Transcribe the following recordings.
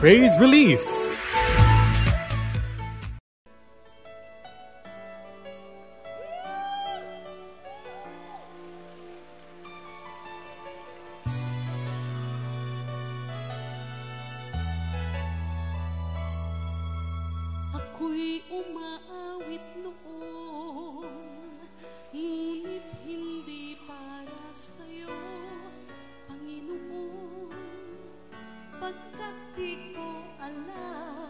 Praise Release. Ako'y umaawit noon, ngunit hindi para sa'yo, Panginoon, pagkat di ko alam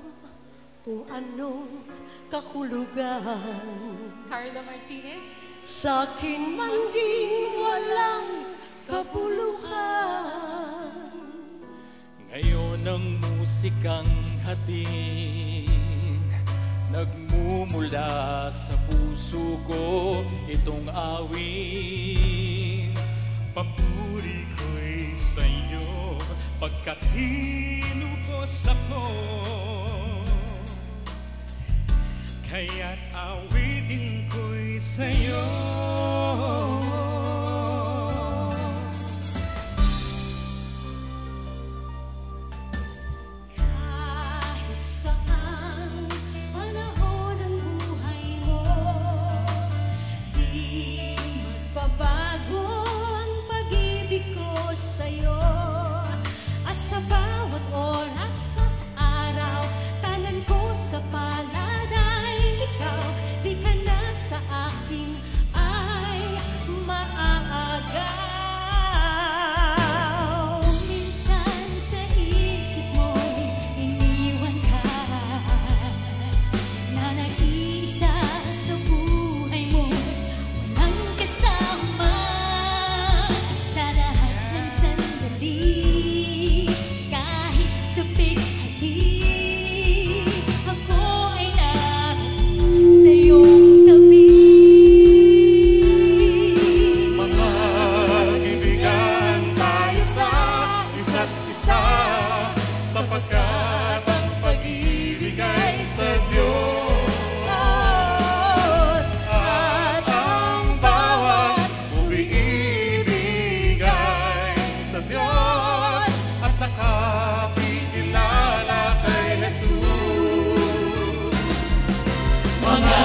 kung anong kahulugan. Carla Martinez. Sa'kin man din walang kabuluhan. Ngayon ang musikang hating nagmumula sa puso ko, itong awing. Papuri ko'y sa'yo, pagkat hinubos ako. Kaya't awitin ko'y sa'yo. Kahit saan panahon ng buhay mo, di magbabago ang pag-ibig ko sa'yo. At sa bawat oras at araw, tanan ko sa palad ay ikaw. Di ka na sa akin ay maaagaw. Minsan sa isip mo'y iniwan ka, na nag-iisa sa buhay mo, walang kasama sa lahat ng sandali. Kahit sa pighati, ako ay naroon sa iyong tabi. Mga kaibigan tayo sa isa't isa, sapagkat ang pag-ibig ay sa Diyos. At ang bawat umiibig ay sa Diyos, at nakakilala kay Jesus. Mga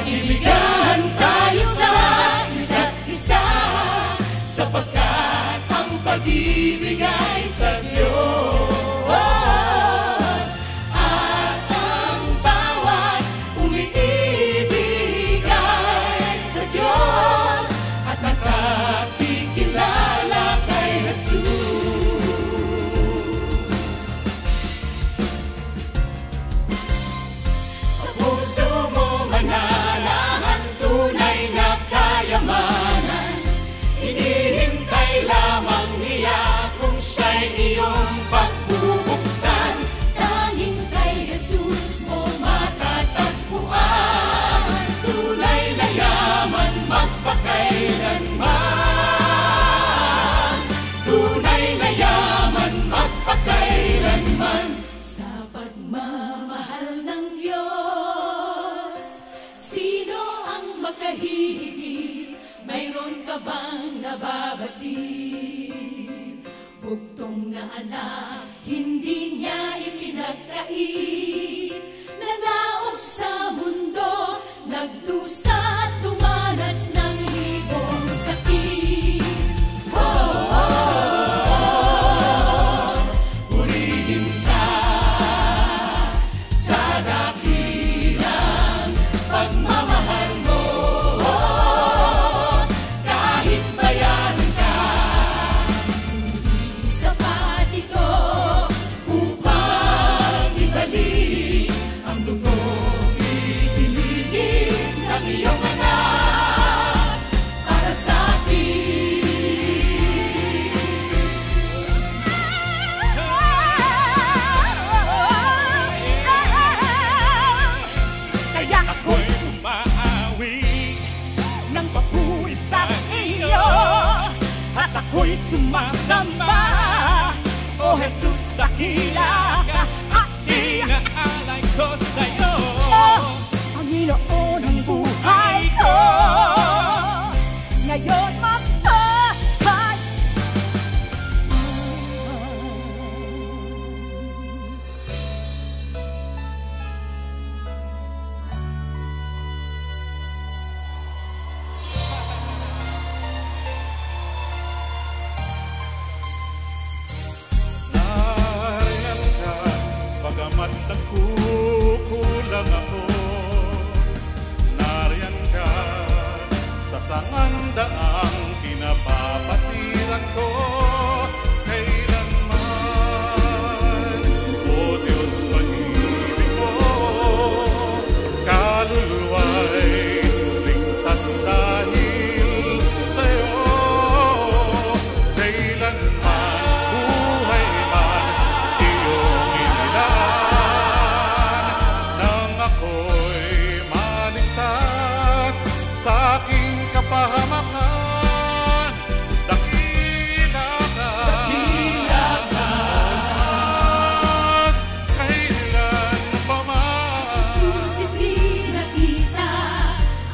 kaibigan tayo sa isa't isa, sapagkat ang pag-ibig ay sa Diyos. At ang bawat umiibig ay sa Diyos, at nakakikilala kay Jesus. Sa puso mo mananahan tunay na kayamanan, hinihintay lamang niya kung siya'y iyong pagbubuksan. Tanging kay Jesus mo matatagpuan tunay na yaman magpakailanman. Tunay na yaman magpakailanman. Sa pagmamahal ng Diyos, sino ang makahihigit? Mayroon ka bang nababatid? Bugtong na anak, hindi niya ipinagkait. Nanaog sa mundo, nagdusa at dumanas ng libong sakit. Purihin siya sa dakilang pagmamahal mo. Kahit bayaran ka, hindi sapat ito upang ibalik ang dugong itinigis ng iyong anak para sa akin. Kaya ako'y umaawi ng papuri sa iyo, at ako'y sumasamba. O Jesus, dakila ka at inaalay ko sa'yo. Panginoon ng buhay ko, ngayon magpapay. sangandaang kinapapatiran ko kailanman. O Diyos, pag-ibig mo, kaluluwa'y ligtas dahil sa'yo. Kailanman, buhay man, iyong inilaan, nang ako'y maligtas sa aking kapahamakan. Dakila ka, mas kailan pa man. Sa puso't pinakita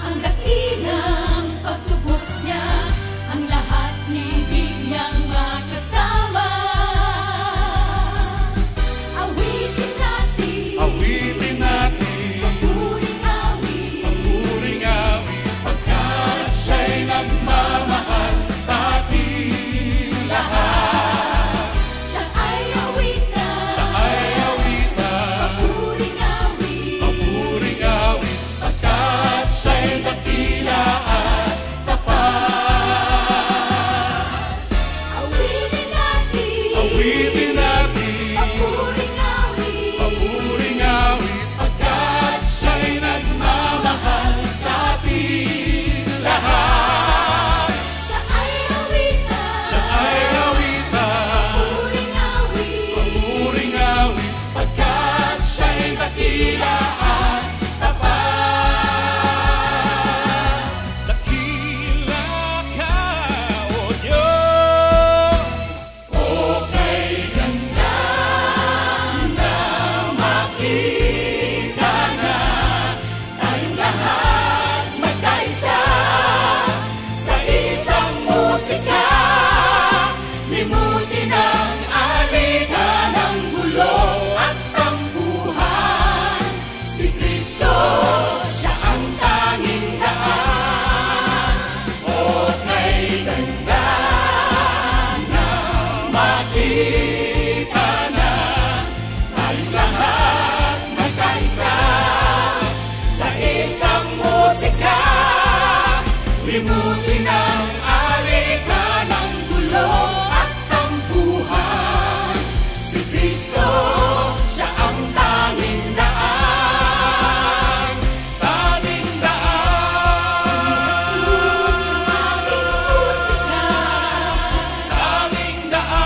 ang dakilang pagtubos niya, ang lahat ibig niyang makasama. Awitin natin, Awitin natin, papuring awit, papuring awit, pagkat siya'y nagmamahal sa ating lahat. siya ay awitan, Siya ay awitan, papuring awit, papuring awit, pagkat siya'y dakila at tapat. awitin natin, Awitin natin, papuring awit, papuring awit, pagkat siya'y nagmamahal sa ating lahat. siya ay awitan, Siya ay awitan, papuring awit, papuring awit, pagkat siya'y dakila at tapat. Dakila ka, O Diyos. O kay ganda na makita na tayong lahat magkaisa sa isang musika. Limutin ang alitan ng gulo at tampuhan. Si Kristo, siya ang tanging daan. O kay ganda na makita na tayong lahat magkaisa sa isang musika. Limutin ang alitan ng gulo at tampuhan. Si Kristo, siya ang tanging daan. Tanging daan. si Jesus ang aming musika. Tanging daan.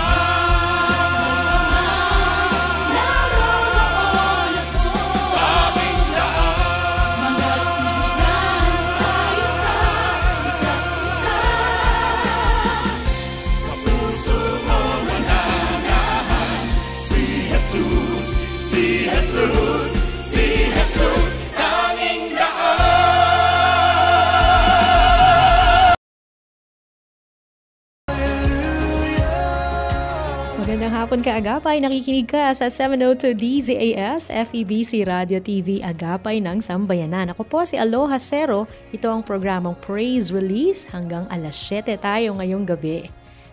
Naroon ako, Tanging daan. magkaibigan tayo sa isa't isa. Sa puso mo mananahan si Jesus, si Jesus, si Jesus, tanging daan. Magandang hapon ka, Agapay. Nakikinig ka sa 702 DZAS, FEBC Radio TV, Agapay ng Sambayanan. Ako po si Aloha Cero. Ito ang programang Praise Release. Hanggang alas 7 tayo ngayong gabi.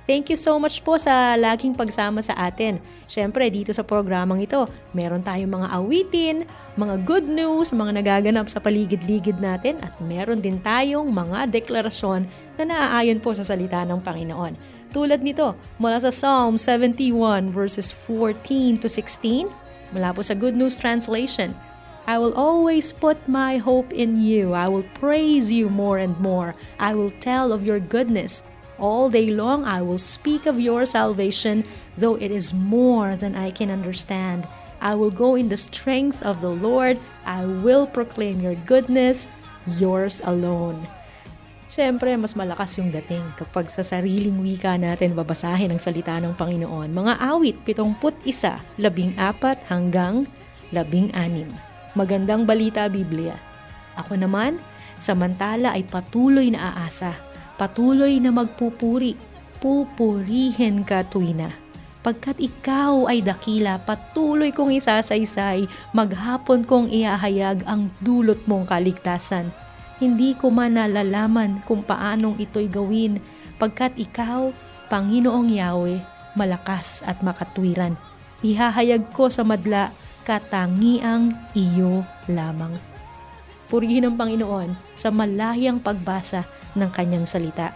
Thank you so much po sa laging pagsama sa atin. Siyempre, dito sa programang ito, meron tayong mga awitin, mga good news, mga nagaganap sa paligid-ligid natin, at meron din tayong mga deklarasyon na naaayon po sa salita ng Panginoon. Tulad nito, mula sa Psalm 71 verses 14 to 16, mula po sa Good News Translation, I will always put my hope in you. I will praise you more and more. I will tell of your goodness. All day long I will speak of your salvation, though it is more than I can understand. I will go in the strength of the Lord. I will proclaim your goodness, yours alone. Siyempre, mas malakas yung dating kapag sa sariling wika natin babasahin ang salita ng Panginoon. Mga awit, 71, 14 hanggang 16. Magandang balita, Biblia. Ako naman, samantala ay patuloy na aasa, patuloy na magpupuri, pupurihin ka tuwina. Pagkat ikaw ay dakila, patuloy kong isasaysay, maghapon kong ihahayag ang dulot mong kaligtasan. Hindi ko man nalalaman kung paanong ito'y gawin, pagkat ikaw, Panginoong Yahweh, malakas at makatwiran. Ihahayag ko sa madla, katangiang iyo lamang. Purihin ang Panginoon sa malahiyang pagbasa ng kanyang salita.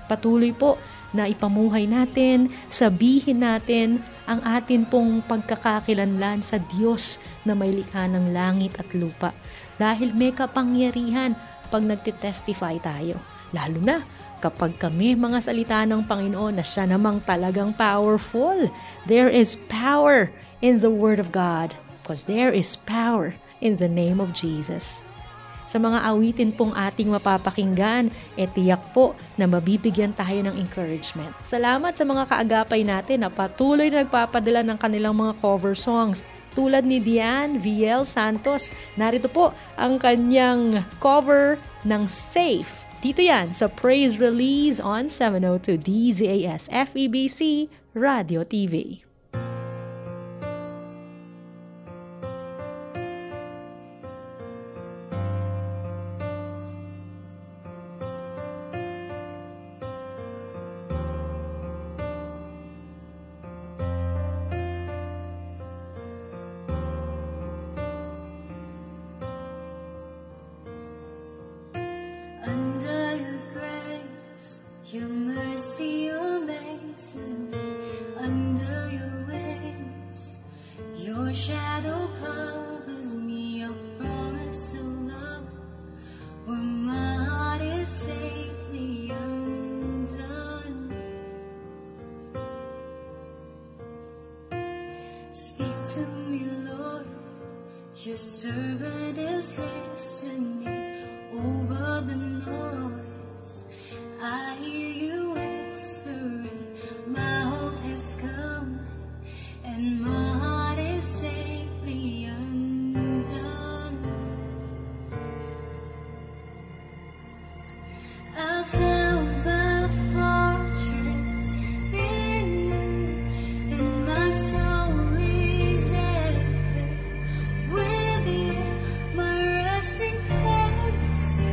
Patuloy po na ipamuhay natin, sabihin natin ang atin pong pagkakakilanlan sa Diyos na may likha ng langit at lupa. Dahil may kapangyarihan pag nagtitestify tayo. Lalo na kapag kami mga salita ng Panginoon na siya namang talagang powerful. There is power in the Word of God because there is power in the name of Jesus. Sa mga awitin pong ating mapapakinggan, tiyak po na mabibigyan tayo ng encouragement. Salamat sa mga kaagapay natin na patuloy na nagpapadala ng kanilang mga cover songs. Tulad ni Diane VL Santos, narito po ang kanyang cover ng Safe. Dito yan sa Praise Release on 702 DZAS FEBC Radio TV. Under your grace, your mercy amazes me. Under your wings, your shadow covers me. A promise of love, where my heart is safely undone. Speak to me, Lord, your servant is listening. Over the noise, I hear you whispering, my hope has come, and my heart is safely undone. I found my fortress in you, and my soul is anchored with you, my resting place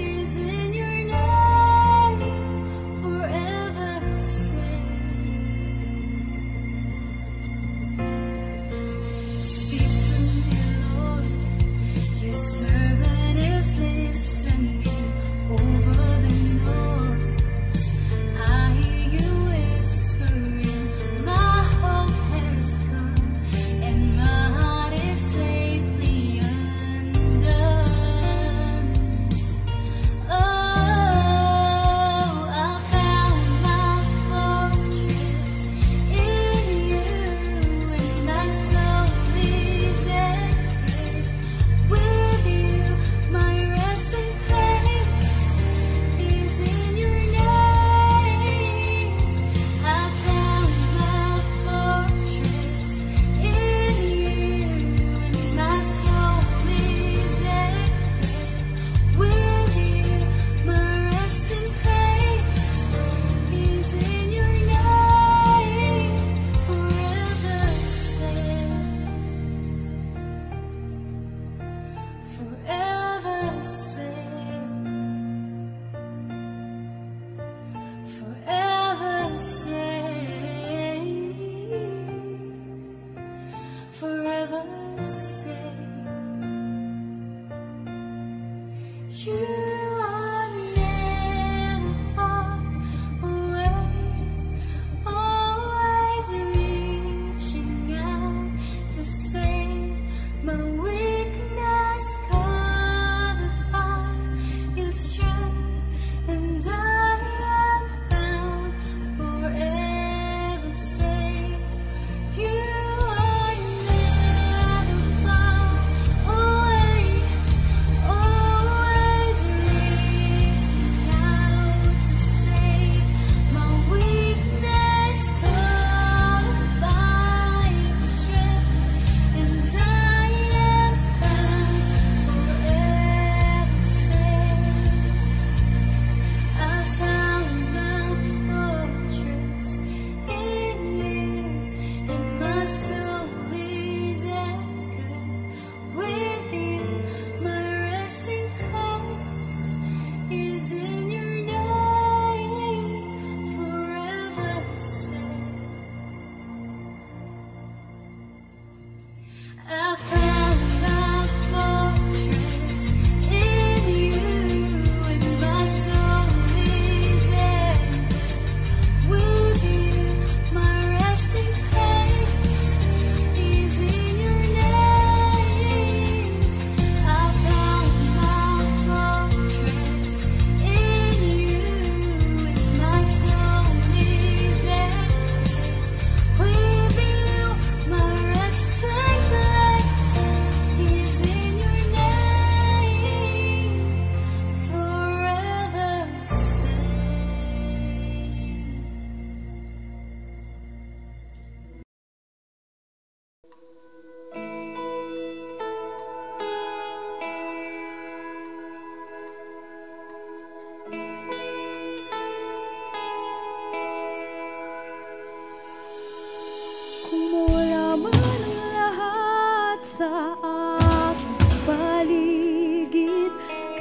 is in your name, forever safe. Speak to me, Lord, your servant is listening. Over the noise, I hear you whispering, my hope has come, and my heart is safely undone. Oh, I found my fortress in you, and my soul is anchored with you. My resting place is in your name. I found my fortress in you, and my soul is anchored with you. My resting place is in your name, forever safe, forever safe, forever safe, forever safe. You are never far away, always reaching out to save my weakness, covered by your strength, and I am found forever safe. You are never far away, always reaching out to save my weakness, covered by your strength, and I am found forever safe. I found my fortress in you, and my soul is anchored with you. My resting place is in your name, forever safe. I found my fortress in you, and my soul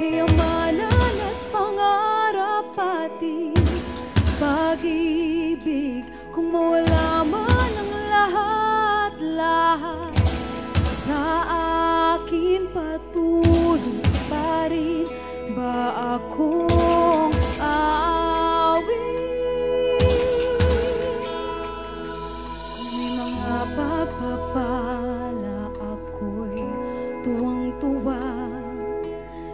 kayamanan at pangarap pati pag-ibig. Kung mawala man ang lahat-lahat, sa akin patuloy pa rin ba akong aawin? Kung may mga pagpapala, ako'y tuwang-tuwa,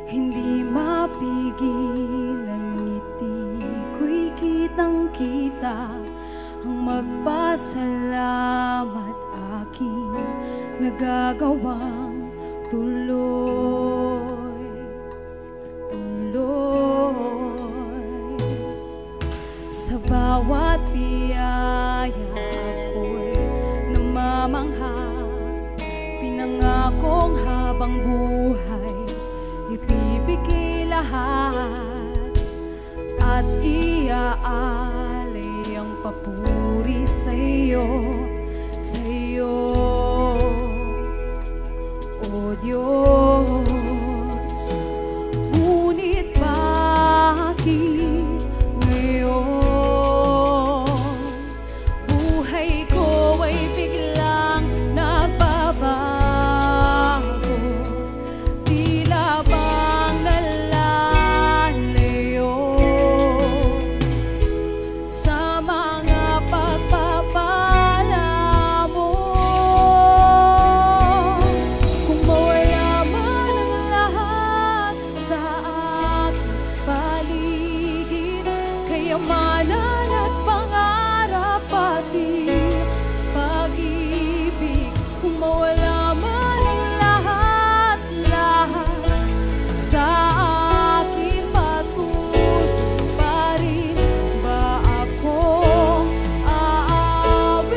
hindi mapigilan ngiti ko'y kitang-kita ang magpasalamat aking nagagawang tuloy. Sa bawat biyaya ako'y namamangha, pinangakong habang buhay ibibigay lahat at iaalay ang papuri sa'yo, O Diyos. Ngunit bakit ngayon buhay ko ay biglang nagbabago, tila bang nalalayo sa mga pagpapala mo? Kung mawala man ang lahat sa aking paligid, kayamanan at pangarap pati pag-ibig. Kung mawala man ang lahat-lahat sa akin, patuloy pa rin ba akong aawin?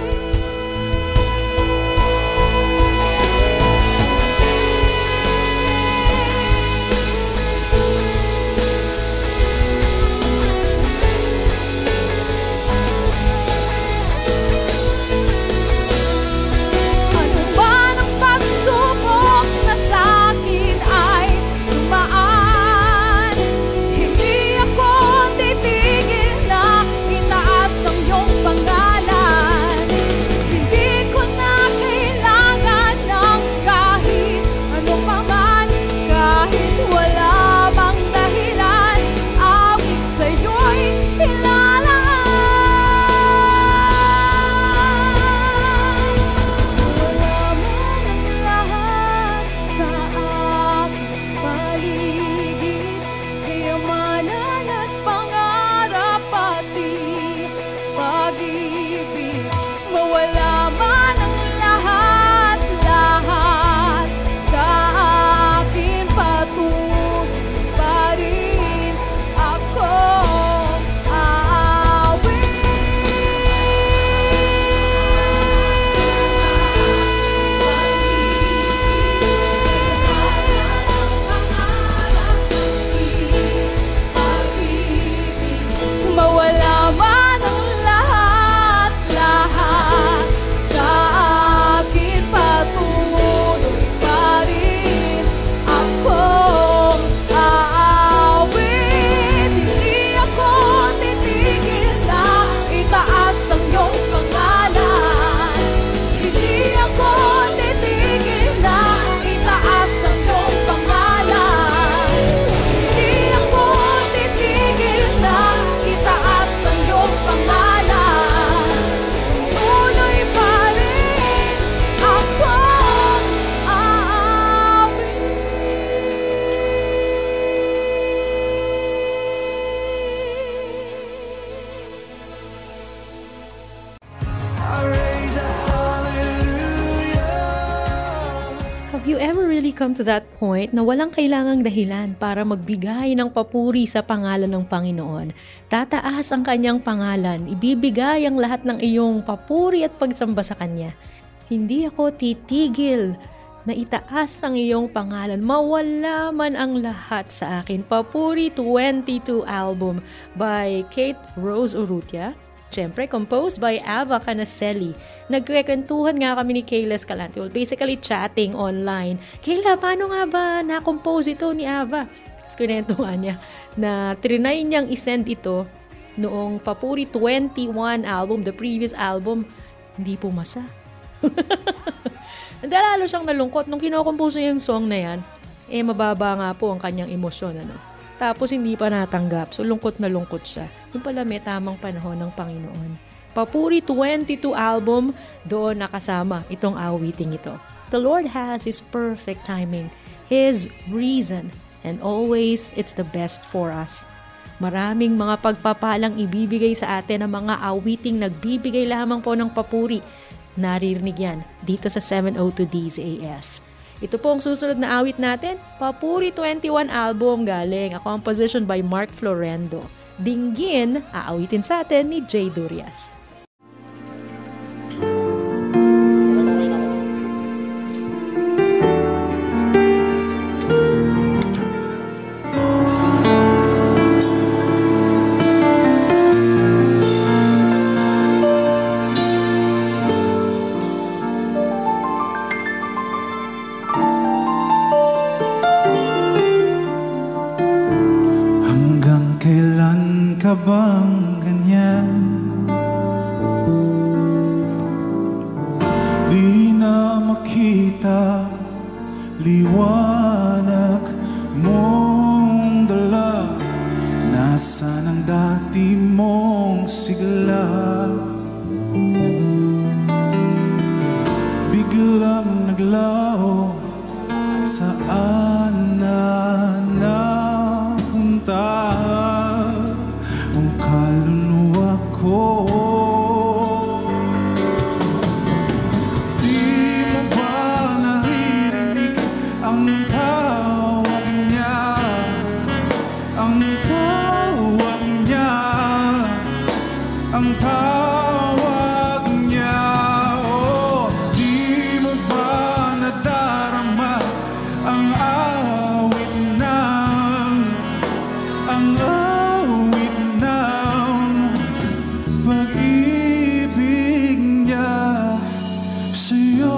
Ano man ang pagsubok na sa'kin ay dumaan, hindi ako titigil na itaas ang iyong pangalan. Hindi ko na kailangan ng kahit ano pa man, kahit wala bang dahilan, awit sa'yo'y nilalaan. Wala man ang lahat sa aking paligid, kayamanan at pangarap pati pag-ibig. Mawala man ang lahat-lahat sa akin, patuloy pa rin akong aawin. Mawala man ang lahat-lahat sa akin, patuloy pa rin akong aawit. Hindi ako titigil na itaas ang iyong pangalan. Hindi ako titigil na itaas ang iyong pangalan. Hindi ako titigil na itaas ang iyong pangalan. Tuloy pa rin akong aawit. Have you ever really come to that point na walang kailangang dahilan para magbigay ng papuri sa pangalan ng Panginoon? Tataas ang kanyang pangalan, ibibigay ang lahat ng iyong papuri at pagsamba sa kanya. Hindi ako titigil na itaas ang iyong pangalan, mawala man ang lahat sa akin. Papuri 22 album by Kate Rose Urrutia. Siyempre, composed by Ava Canacelli. Nagkwentuhan nga kami ni Kayla Escalante. Well, basically chatting online. Kayla, paano nga ba na-compose ito ni Ava? Kunentuhan niya na trinay niyang isend ito noong Papuri 21 album, the previous album, hindi pumasa. Lalo siyang nalungkot nung kinokomposo yung song na yan, mababa nga po ang kanyang emosyon, ano. Tapos hindi pa natanggap, so lungkot na lungkot siya. Yung pala may tamang panahon ng Panginoon. Papuri 22 album, doon nakasama itong awiting ito. The Lord has His perfect timing, His reason, and always it's the best for us. Maraming mga pagpapalang ibibigay sa atin ng mga awiting nagbibigay lamang po ng papuri. Naririnig yan dito sa 702 DZAS. Ito po ang susunod na awit natin, Papuri 21 album galing, a composition by Mark Florendo. Dinggin, aawitin sa atin ni Jay Durias. Bang ganyan, di na makita liwanag mong dala. Nasaan ang dati mong sigla? Biglang naglaho, saan na napunta ang kaluluwa ko? Di mo ba naririnig ang tawag niya? Ang tawag niya, ang tawag niya. Oh, di mo ba nadarama ang awit ng, ang awit ng pag-ibig niya sa'yo?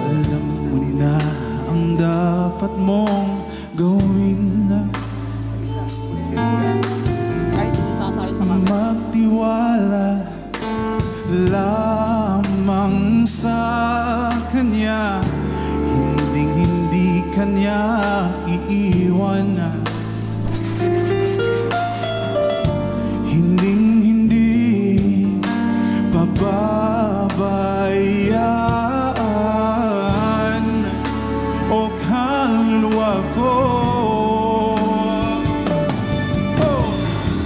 Alam mo na ang dapat mong gawin, magtiwala lamang sa Kanya. Hindi Kanya iiwan, hindi pababayaan o kaluluwa ko. Oh,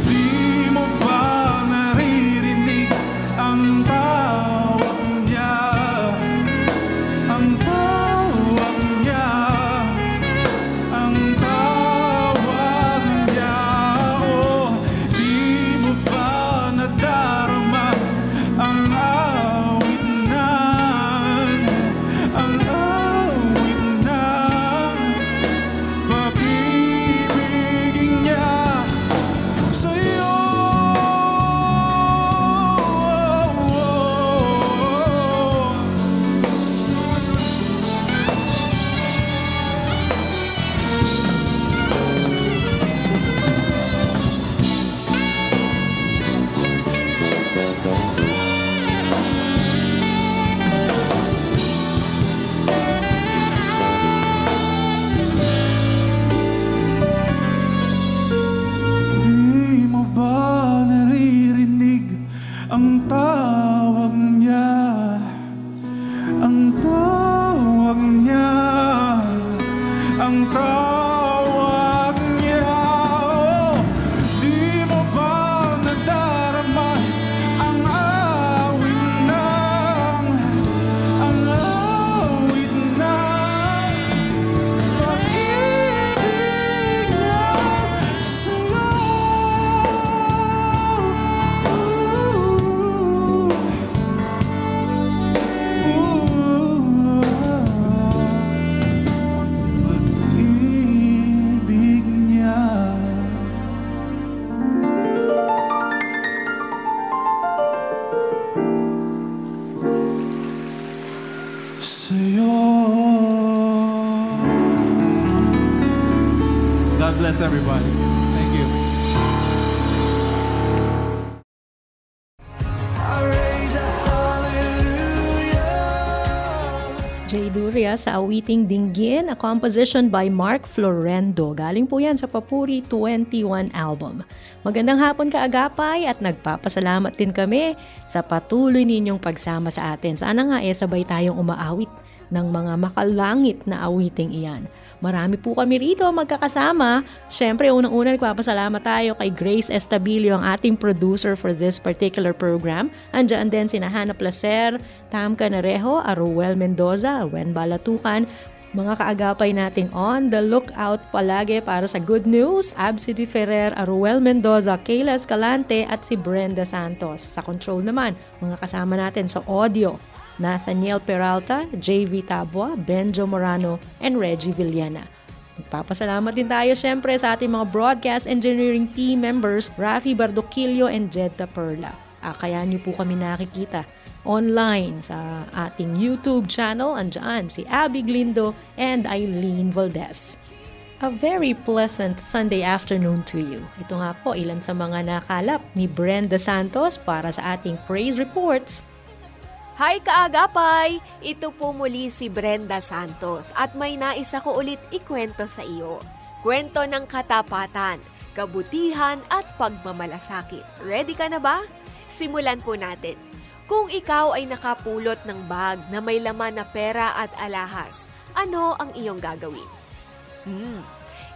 di mo ba naririnig ang tawag niya? Ang tawag niya, ang tawag niya. Oh, di mo ba nadarama ang awit ng, ang awit ng pag-ibig niya sa'yo? Di mo ba naririnig ang tawag niya? Ang tawag niya, ang tawag niya. Oh, di mo ba nadarama ang awit ng, ang awit ng pag-ibig niya sa'yo? Pag-ibig everybody. Thank you. Jay Duria sa awiting Dinggin, a composition by Mark Florendo. Galing po yan sa Papuri 21 album. Magandang hapon kaagapay at nagpapasalamat din kami sa patuloy ninyong pagsama sa atin. Sana nga sabay tayong umaawit ng mga makalangit na awiting iyan. Marami po kami rito magkakasama. Siyempre, unang-una nagpapasalamat tayo kay Grace Estabilio, ang ating producer for this particular program. Andiyan din sina Hannah Placer, Tam Canarejo, Aruel Mendoza, Wen Balatukan, mga kaagapay nating on the lookout palagi para sa good news, Absidy Ferrer, Aruel Mendoza, Kayla Escalante at si Brenda Santos. Sa control naman, mga kasama natin sa audio, Nathaniel Peralta, JV Tabua, Benjo Morano, and Reggie Villena. Magpapasalamat din tayo syempre sa ating mga broadcast engineering team members, Rafi Bardoquillo and Jedda Perla. Kaya niyo po kami nakikita online sa ating YouTube channel. Andyan si Abby Glindo and Eileen Valdez. A very pleasant Sunday afternoon to you. Ito nga po ilan sa mga nakalap ni Brenda Santos para sa ating Praise Reports. Hi kaagapay! Ito po muli si Brenda Santos at may nais ako ulit ikwento sa iyo. Kwento ng katapatan, kabutihan at pagmamalasakit. Ready ka na ba? Simulan po natin. Kung ikaw ay nakapulot ng bag na may laman na pera at alahas, ano ang iyong gagawin?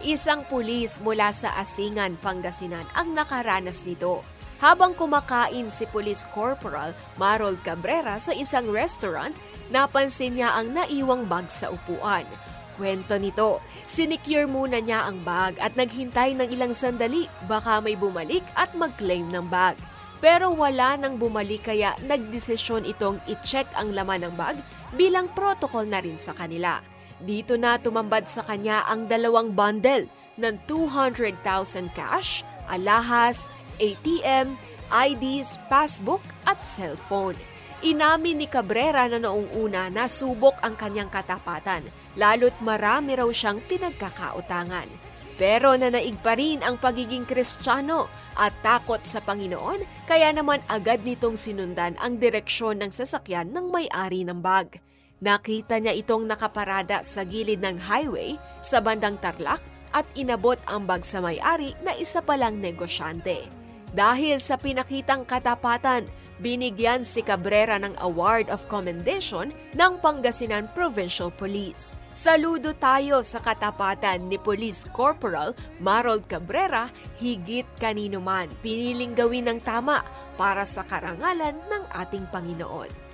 Isang pulis mula sa Asingan, Pangasinan ang nakaranas nito. Habang kumakain si Police Corporal Marold Cabrera sa isang restaurant, napansin niya ang naiwang bag sa upuan. Kwento nito, sinicure muna niya ang bag at naghintay ng ilang sandali baka may bumalik at mag-claim ng bag. Pero wala nang bumalik kaya nagdesisyon itong i-check ang laman ng bag bilang protocol na rin sa kanila. Dito na tumambad sa kanya ang 2 bundle ng 200,000 cash, alahas, ATM, IDs, passbook at cellphone. Inamin ni Cabrera na noong una nasubok ang kanyang katapatan, lalo't marami raw siyang pinagkakautangan. Pero nanaig pa rin ang pagiging Kristiyano at takot sa Panginoon, kaya naman agad nitong sinundan ang direksyon ng sasakyan ng may-ari ng bag. Nakita niya itong nakaparada sa gilid ng highway sa bandang Tarlac at inabot ang bag sa may-ari na isa palang negosyante. Dahil sa pinakitang katapatan, binigyan si Cabrera ng Award of Commendation ng Pangasinan Provincial Police. Saludo tayo sa katapatan ni Police Corporal Marold Cabrera, higit kanino man piniling gawin ng tama para sa karangalan ng ating Panginoon.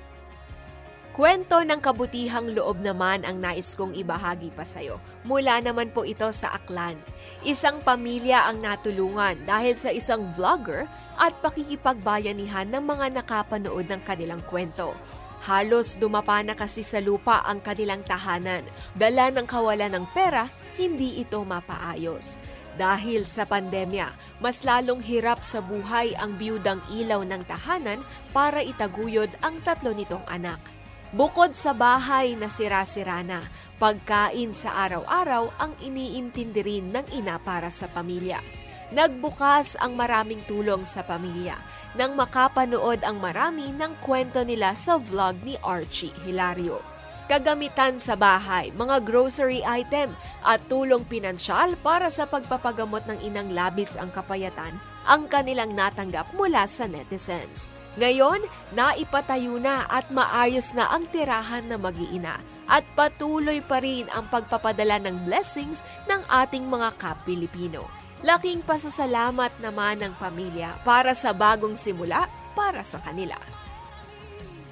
Kwento ng kabutihang loob naman ang nais kong ibahagi pa sa'yo. Mula naman po ito sa Aklan. Isang pamilya ang natulungan dahil sa isang vlogger at pakikipagbayanihan ng mga nakapanood ng kanilang kwento. Halos dumapa na kasi sa lupa ang kanilang tahanan. Dala ng kawalan ng pera, hindi ito mapaayos. Dahil sa pandemya, mas lalong hirap sa buhay ang biyudang ilaw ng tahanan para itaguyod ang 3 nitong anak. Bukod sa bahay na sira-sira na, pagkain sa araw-araw ang iniintindi rin ng ina para sa pamilya. Nagbukas ang maraming tulong sa pamilya nang makapanood ang marami ng kwento nila sa vlog ni Archie Hilario. Kagamitan sa bahay, mga grocery item at tulong pinansyal para sa pagpapagamot ng inang labis ang kapayatan ang kanilang natanggap mula sa netizens. Ngayon, naipatayo na at maayos na ang tirahan na mag-iina at patuloy pa rin ang pagpapadala ng blessings ng ating mga Kap-Pilipino. Laking pasasalamat naman ng pamilya para sa bagong simula para sa kanila.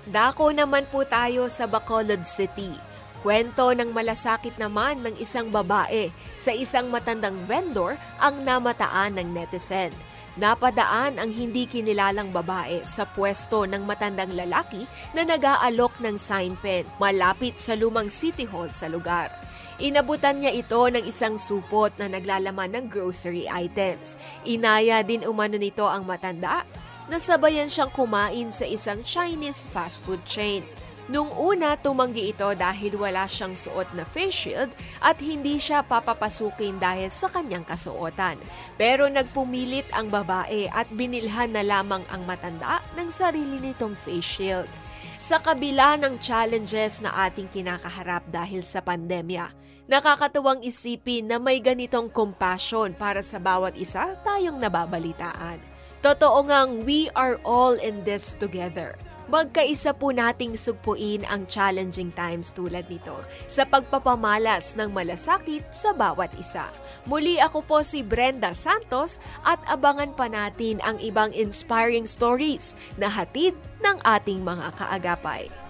Dako naman po tayo sa Bacolod City. Kwento ng malasakit naman ng isang babae sa isang matandang vendor ang namataan ng netizen. Napadaan ang hindi kinilalang babae sa pwesto ng matandang lalaki na nag-aalok ng sign pen malapit sa lumang City Hall sa lugar. Inabutan niya ito ng isang supot na naglalaman ng grocery items. Inaya din umano nito ang matanda na sabayan siyang kumain sa isang Chinese fast food chain. Nung una, tumanggi ito dahil wala siyang suot na face shield at hindi siya papapasukin dahil sa kanyang kasuotan. Pero nagpumilit ang babae at binilhan na lamang ang matanda ng sarili nitong face shield. Sa kabila ng challenges na ating kinakaharap dahil sa pandemya, nakakatuwang isipin na may ganitong compassion para sa bawat isa tayong nababalitaan. Totoo ngang we are all in this together. Magkaisa po nating sugpuin ang challenging times tulad nito sa pagpapamalas ng malasakit sa bawat isa. Muli ako po si Brenda Santos at abangan pa natin ang ibang inspiring stories na hatid ng ating mga kaagapay.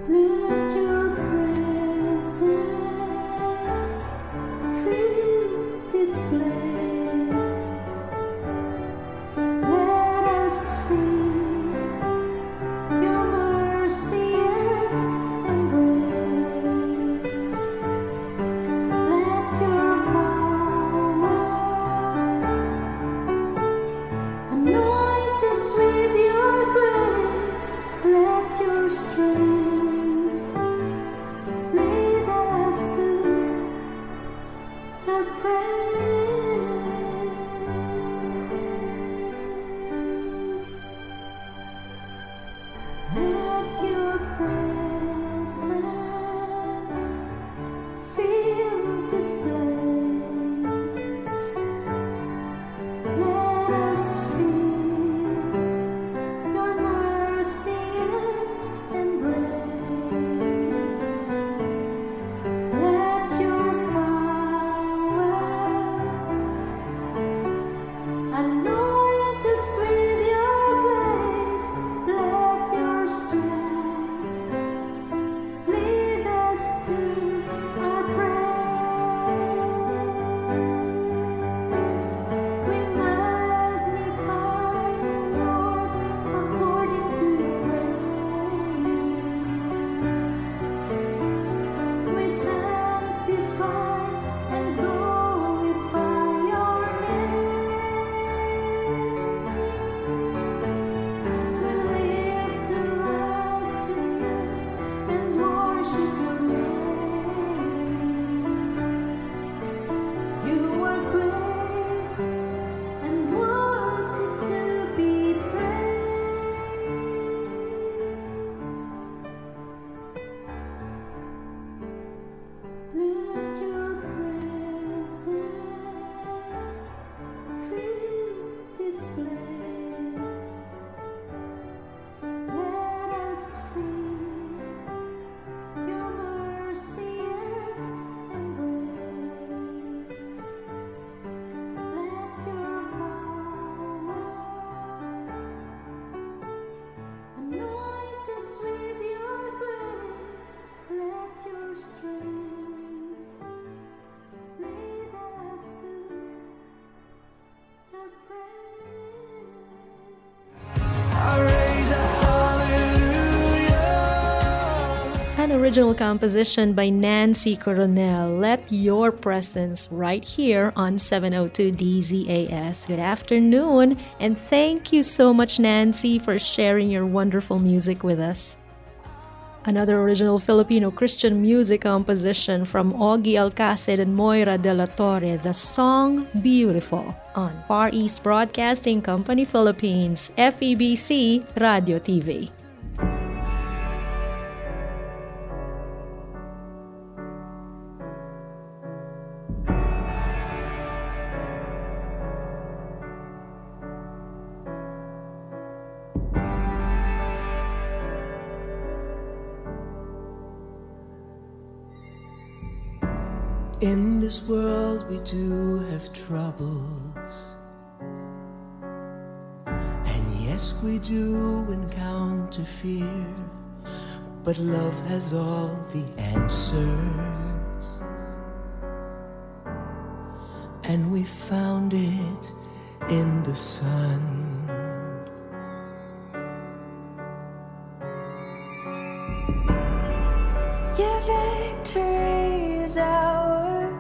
Let your presence fill this place. Let us feel your mercy and embrace. Let your power anoint us with your grace. Let your strength lead us to the praise. Let your presence fill this place. Let us feel your mercy and embrace. Let your power anoint us with your grace. Let your strength lead us to our praise. We magnify you, Lord, according to your grace. We sanctify and glorify your name. We lift our eyes to you and worship your name. You are great and worthy to be praised. Let your presence fill this place. Let us feel your mercy and embrace. Let your power anoint us with your grace. Let your strength lead us to the praise. I raise a hallelujah. An original composition by Nancy Coronel. Let your presence right here on 702 DZAS. Good afternoon, and thank you so much, Nancy, for sharing your wonderful music with us. Another original Filipino Christian music composition from Augie Alcacid and Moira de la Torre, the song Beautiful, on Far East Broadcasting Company Philippines, FEBC Radio TV. In this world we do have troubles, and yes, we do encounter fear, but love has all the answers, and we found it in the sun. Your victory is ours.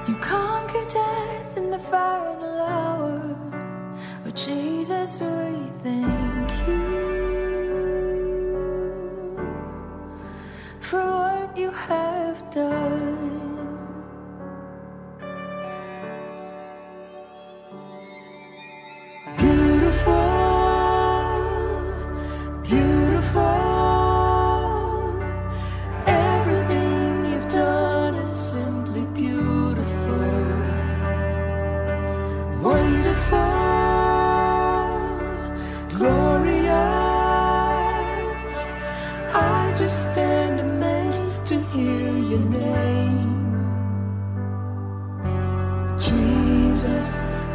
You conquer death in the final hour. Oh, Jesus, we thank you for what you have done.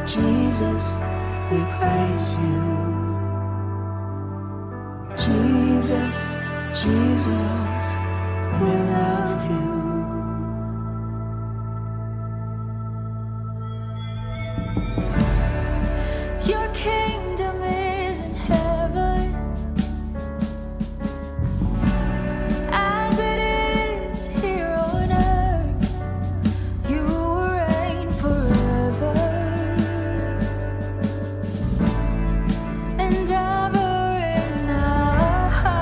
Jesus, we praise you. Jesus. Jesus, Jesus, we love you. Your kingdom is in heaven, as it is here on earth. You will reign forever and ever in our hearts.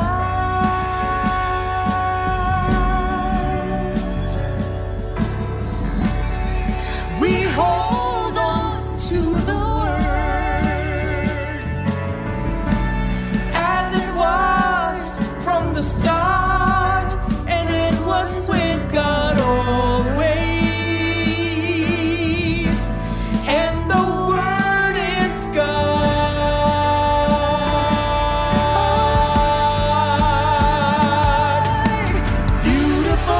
We hold on to the word as it was from the start, and it was with God always, and the word is God. Beautiful,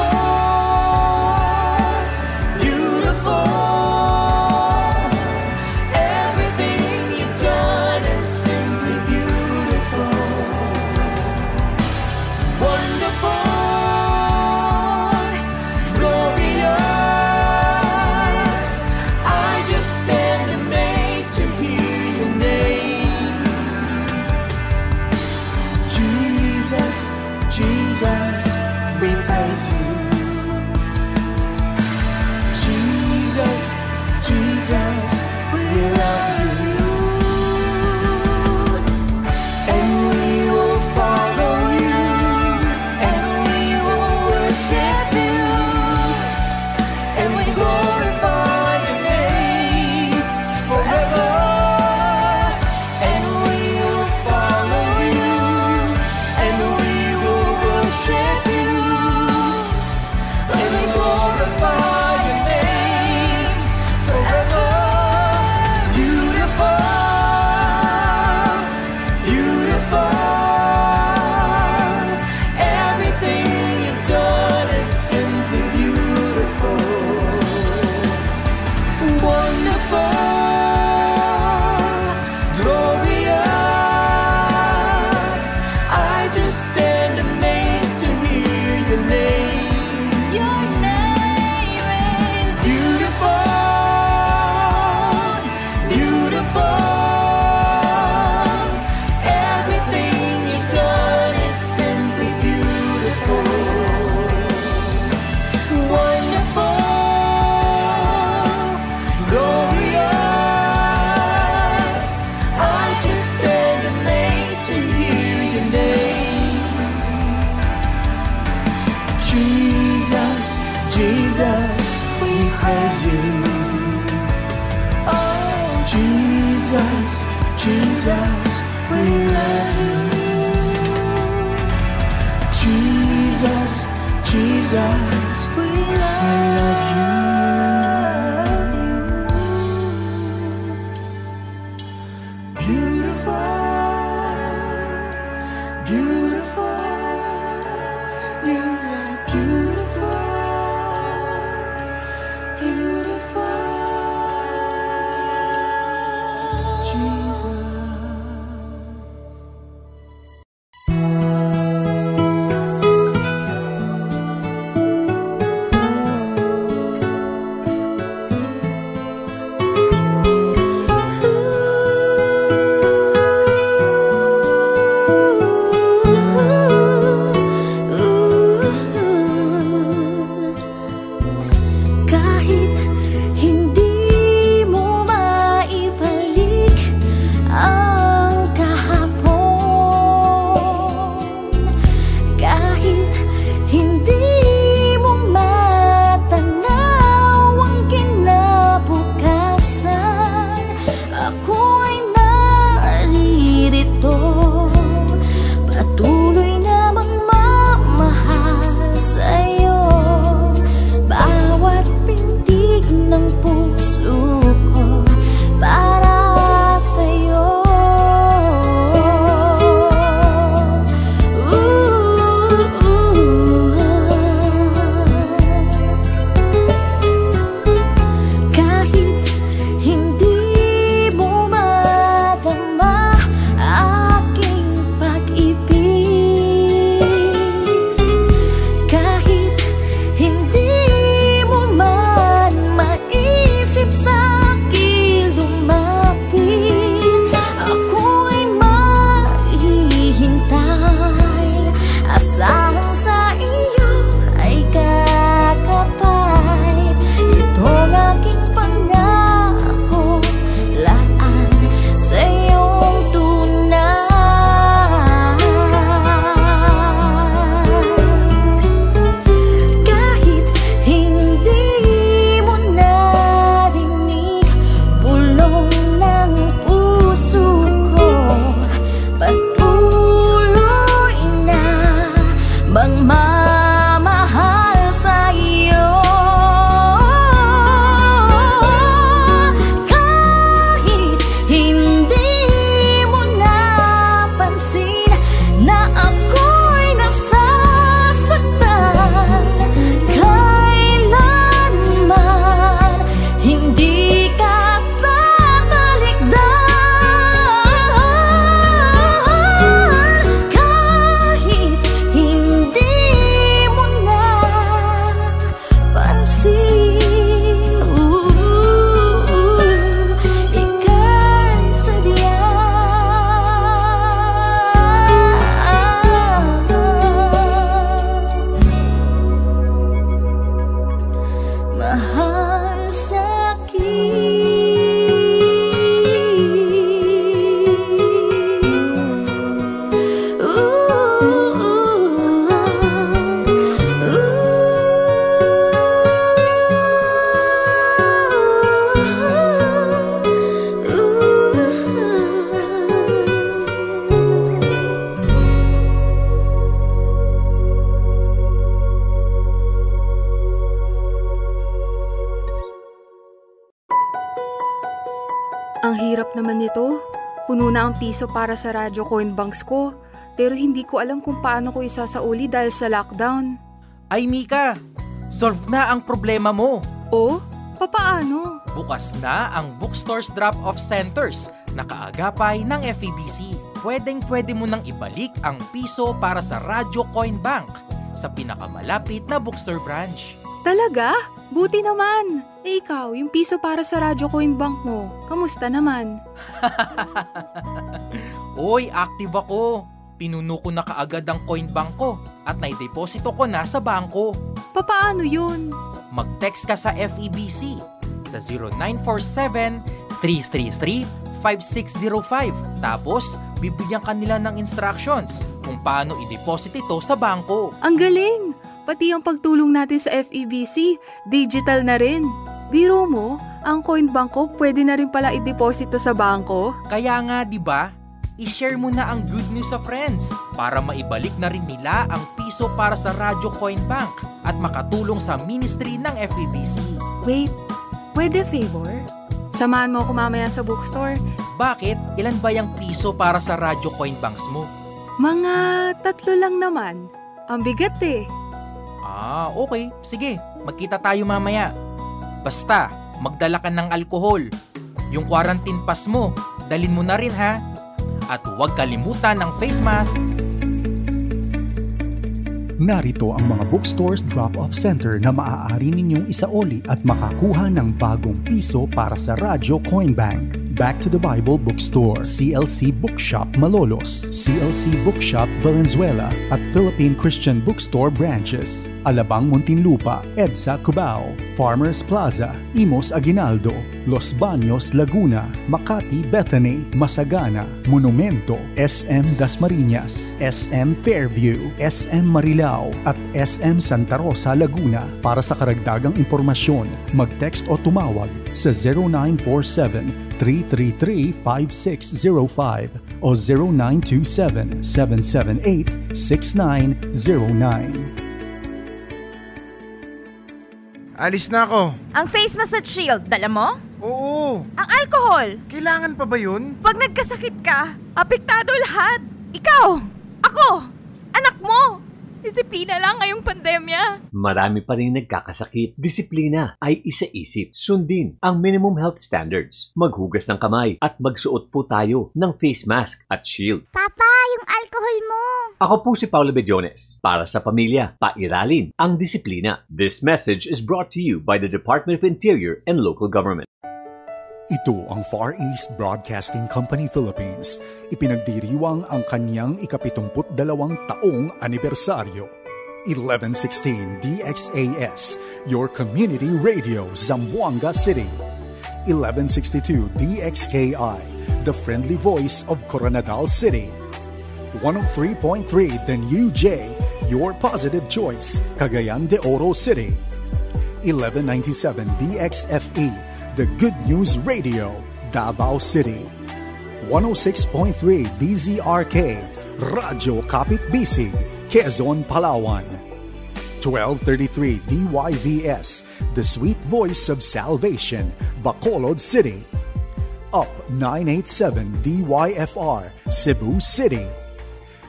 beautiful. Everything you've done is simply beautiful. Wonderful, glorious. I just stand amazed to hear your name. Jesus, Jesus, we praise you. Jesus, Jesus, we love you. And we will follow you, and we will worship you, and we glorify your name forever. And we will follow you, and we will worship you, and we glorify your name forever. Beautiful, beautiful. Everything you've done is simply beautiful. Wonderful, glorious. I just stand amazed to hear your name. Your name is beautiful, beautiful. Everything you've done is simply beautiful. Wonderful, glorious. I just stand amazed to hear your name. Jesus, Jesus, we praise you. Oh, Jesus, Jesus, we love you. Jesus, Jesus, we love you. Beautiful, beautiful. You are beautiful, beautiful. Jesus. hirap naman nito. Puno na ang piso para sa radyo coin banks ko. Pero hindi ko alam kung paano ko isasauli dahil sa lockdown. Ay Mika, solve na ang problema mo. Oh? Papaano? Bukas na ang bookstores drop-off centers na kaagapay ng FEBC. Pwedeng-pwede mo nang ibalik ang piso para sa Radyo Coin Bank sa pinakamalapit na bookstore branch. Talaga? Buti naman. Ikaw, yung piso para sa Radyo Coin Bank mo, kamusta naman? Oy, active ako. Pinuno ko na kaagad ang coin bank ko at naideposito ko na sa bangko. Papaano yun? Mag-text ka sa FEBC sa 0947-333-5605. Tapos, bibigyan ka nila ng instructions kung paano i-deposit ito sa bangko. Ang galing! Pati ang pagtulong natin sa FEBC, digital na rin. Biro mo, ang coin bank ko pwede na rin pala i-deposito sa bangko. Kaya nga, di ba? I-share mo na ang good news sa friends para maibalik na rin nila ang piso para sa Radyo Coin Bank at makatulong sa ministry ng FEBC. Wait, pwede favor? Samahan mo ako mamaya sa bookstore. Bakit? Ilan ba yung piso para sa Radyo Coin Banks mo? Mga 3 lang naman. Ang bigat eh. Ah, okay. Sige, magkita tayo mamaya. Basta, magdala ka ng alkohol. Yung quarantine pass mo, dalin mo na rin ha. At huwag kalimutan ng face mask. Narito ang mga bookstores drop-off center na maaari ninyong isaoli at makakuha ng bagong piso para sa Radyo Coin Bank. Back to the Bible Bookstore, CLC Bookshop Malolos, CLC Bookshop Valenzuela at Philippine Christian Bookstore branches. Alabang Muntinlupa, EDSA Cubao, Farmers Plaza, Imos Aguinaldo, Los Baños Laguna, Makati Bethany, Masagana, Monumento, SM Dasmariñas, SM Fairview, SM Marilao at SM Santa Rosa Laguna. Para sa karagdagang impormasyon, mag-text o tumawag sa 0947-333-5605 o 0927-778-6909. Alis na ako. Ang face mask at shield, dala mo? Oo. Ang alcohol? Kailangan pa ba yun? Pag nagkasakit ka, apektado lahat. Ikaw, ako, anak mo. Disiplina lang ngayong pandemya. Marami pa rin nagkakasakit. Disiplina ay isa-isip. Sundin ang minimum health standards. Maghugas ng kamay at magsuot po tayo ng face mask at shield. Papa, yung alcohol mo. Ako po si Paulo Bediones. Para sa pamilya, pairalin ang disiplina. This message is brought to you by the Department of Interior and Local Government. Ito ang Far East Broadcasting Company Philippines. Ipinagdiriwang ang kanyang 72 taong anibersaryo. 1116 DXAS, your community radio, Zamboanga City. 1162 DXKI, the friendly voice of Coronadal City. 103.3 The New J, your positive choice, Cagayan de Oro City. 1197 DXFE, the Good News Radio, Davao City. 106.3 DZRK, Radyo Kapit Bisig, Quezon, Palawan. 1233 DYVS, the Sweet Voice of Salvation, Bacolod City. Up 987 DYFR, Cebu City.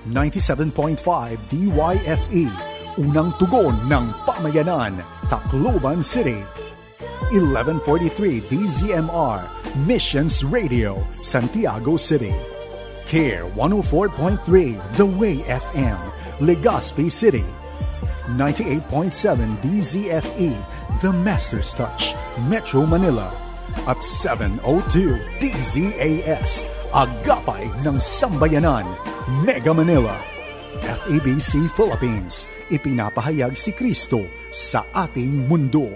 97.5 DYFE, unang tugon ng pamayanan, Tacloban City. 1143 DZMR, Missions Radio, Santiago City. CARE 104.3 The Way FM, Legazpi City. 98.7 DZFE, The Master's Touch, Metro Manila. At 702 DZAS, Agapay ng Sambayanan, Mega Manila. FEBC Philippines, ipinapahayag si Kristo sa ating mundo.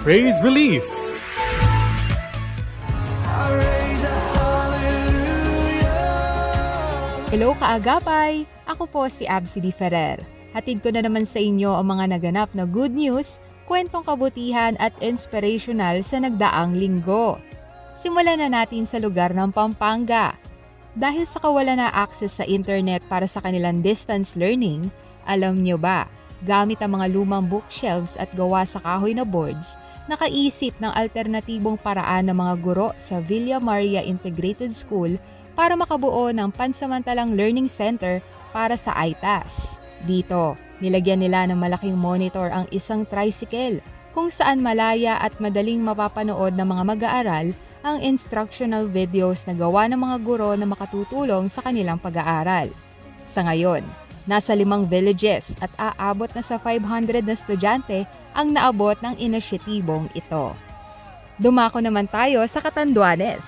Praise Release. Hello kaagapay! Ako po si Absi Di Ferrer. Hatid ko na naman sa inyo ang mga naganap na good news, kwentong kabutihan at inspirational sa nagdaang linggo. Simulan na natin sa lugar ng Pampanga. Dahil sa kawalan na access sa internet para sa kanilang distance learning, alam nyo ba, Gamit ang mga lumang bookshelves at gawa sa kahoy na boards, nakaisip ng alternatibong paraan ng mga guro sa Villa Maria Integrated School para makabuo ng pansamantalang learning center para sa ITAS. Dito, nilagyan nila ng malaking monitor ang isang tricycle kung saan malaya at madaling mapapanood ng mga mag-aaral ang instructional videos na gawa ng mga guro na makatutulong sa kanilang pag-aaral. Sa ngayon, nasa 5 villages at aabot na sa 500 na estudyante ang naabot ng inisyatibong ito. Dumako naman tayo sa Catanduanes.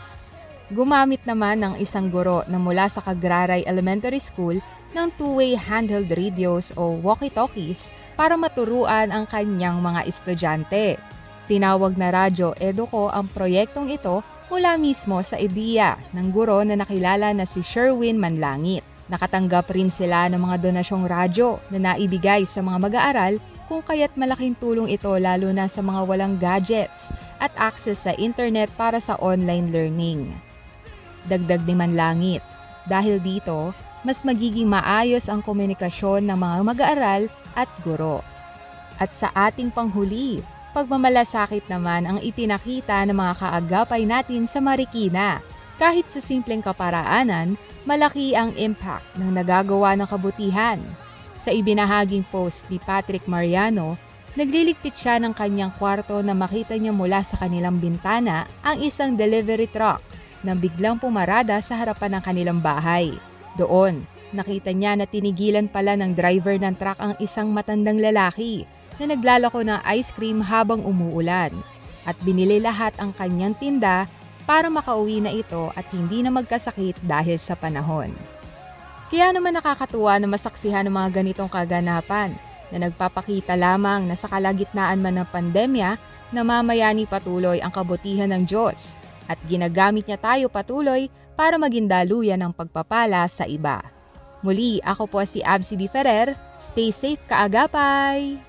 Gumamit naman ng isang guro na mula sa Cagraray Elementary School ng two-way handheld radios o walkie-talkies para maturuan ang kanyang mga estudyante. Tinawag na Radyo Educo ang proyektong ito mula mismo sa ideya ng guro na nakilala na si Sherwin Manlangit. Nakatanggap rin sila ng mga donasyong radyo na naibigay sa mga mag-aaral kung kaya't malaking tulong ito lalo na sa mga walang gadgets at access sa internet para sa online learning. Dagdag ni Manlangit, dahil dito, mas magiging maayos ang komunikasyon ng mga mag-aaral at guro. At sa ating panghuli, pagmamalasakit naman ang ipinakita ng mga kaagapay natin sa Marikina. Kahit sa simpleng kaparaanan, malaki ang impact ng nagagawa ng kabutihan. Sa ibinahaging post ni Patrick Mariano, nagliligpit siya ng kanyang kwarto na makita niya mula sa kanilang bintana ang isang delivery truck na biglang pumarada sa harapan ng kanilang bahay. Doon, nakita niya na tinigilan pala ng driver ng truck ang isang matandang lalaki na naglalako ng ice cream habang umuulan at binili lahat ang kanyang tinda para makauwi na ito at hindi na magkasakit dahil sa panahon. Kaya naman nakakatuwa na masaksihan ng mga ganitong kaganapan na nagpapakita lamang na sa kalagitnaan man ng pandemya, namamayani patuloy ang kabutihan ng Diyos at ginagamit niya tayo patuloy para maging daluyan ng pagpapala sa iba. Muli, ako po si Absi D. Ferrer. Stay safe, kaagapay!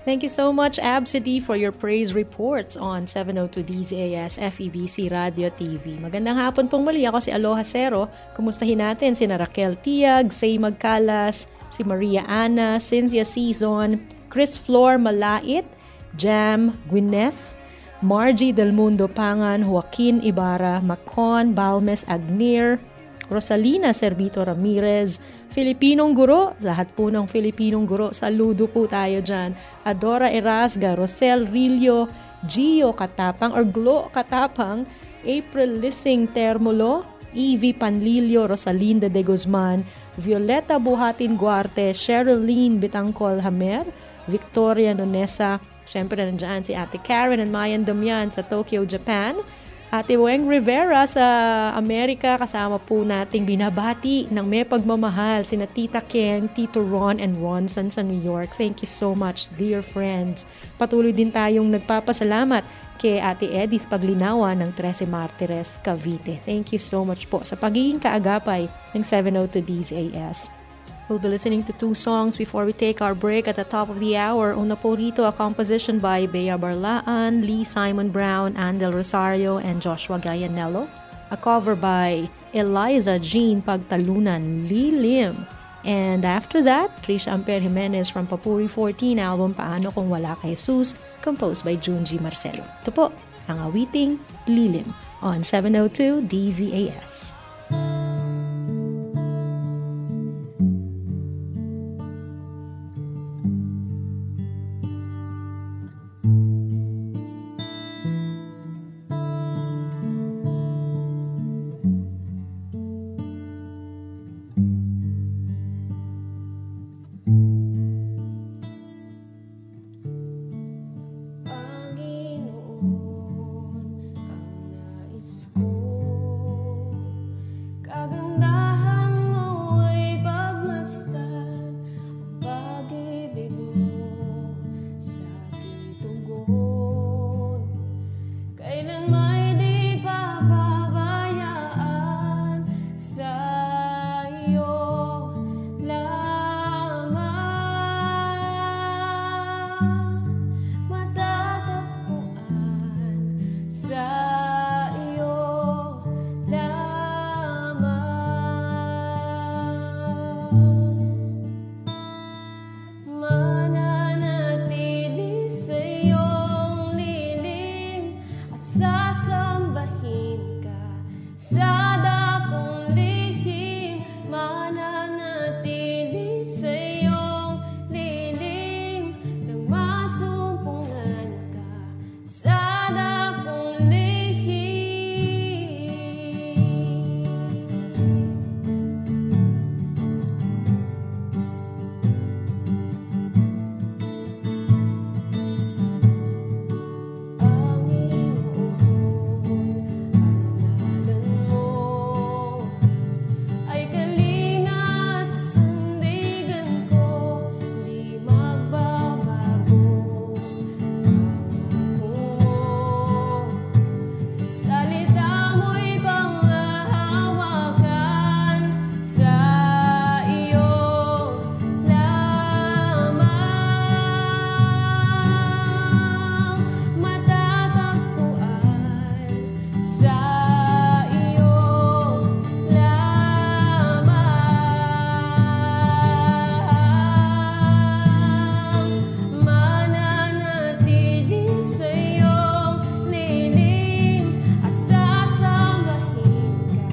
Thank you so much, Absidy, for your praise reports on 702 DZAS FEBC Radio TV. Magandang hapon pong muli. Ako si Aloha Cero. Kumustahin natin si Raquel Tiag, Say Magcalas, si Maria Ana, Cynthia Season, Chris Flor Malait, Jam Gwyneth, Margie Del Mundo Pangan, Joaquin Ibarra, Macon, Balmes Agnir, Rosalina Servito Ramirez, Filipinong Guro, lahat po ng Filipinong Guro, saludo po tayo dyan. Adora Erasga, Rosel Rillo, Gio Katapang or Glo Katapang, April Lissing Termolo, Evie Panlilio, Rosalinda de Guzman, Violeta Buhatin Guarte, Sherilyn Bitangcol Hamer, Victoria Nonesa, syempre nandiyan si Ate Karen and Mayan Damian sa Tokyo, Japan. Ate Weng Rivera sa Amerika, kasama po nating binabati ng may pagmamahal sina Tita Keng, Tito Ron, and Ronson sa New York. Thank you so much, dear friends. Patuloy din tayong nagpapasalamat kay Ate Edith Paglinawa ng 13 Martires, Cavite. Thank you so much po sa pagiging kaagapay ng 702 DZAS. We'll be listening to 2 songs before we take our break at the top of the hour. Una po rito, a composition by Bea Barlaan, Lee Simon Brown, Andel Rosario, and Joshua Gayanello. A cover by Eliza Jean Pagtalunan, Lee Lim. And after that, Trisha Amper Jimenez from Papuri 14 album Paano Kung Wala Kay Jesus, composed by Junji Marcelo. Ito po, ang awiting Lee Lim on 702 DZAS. My sasambahin ka sa dakong lihim, mananatili sa iyong lilim, nang masumpungan ka sa dakong lihim. Ay kalinga at sandigan ko, di magbabago. Pangako mo, salita mo'y panghahawakan sa iyo lamang, matatagpuan sa iyo lamang, mananatili sa iyong lilim, at sasambahin ka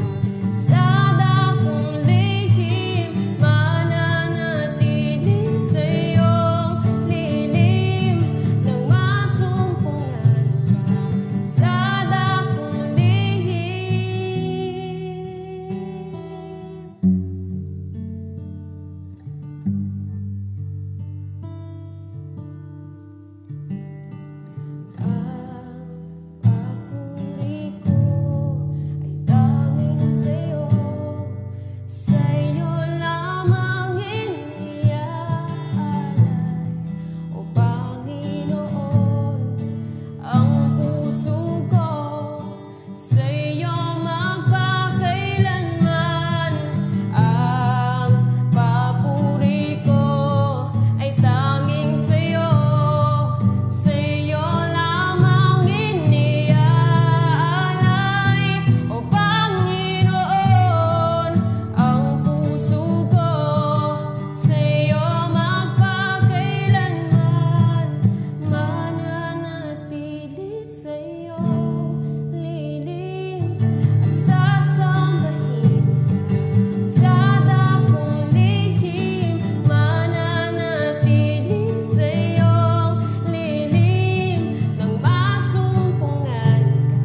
sa dakong lihim, mananatili sa iyong lilim, nang masumpungan ka sa dakong lihim. Papuri ko ay tanging sa'yo, sa'yo lamang iniaalay, O Panginoon, ang puso ko sa'yo magpakailanman. Ang papuri ko ay tanging sa'yo, sa'yo lamang iniaalay, O Panginoon, ang puso ko sa'yo magpakailanman, mananatili sa iyong lilim, at sasambahin ka sa dakong lihim, mananatili sa iyong lilim, nang masumpungan ka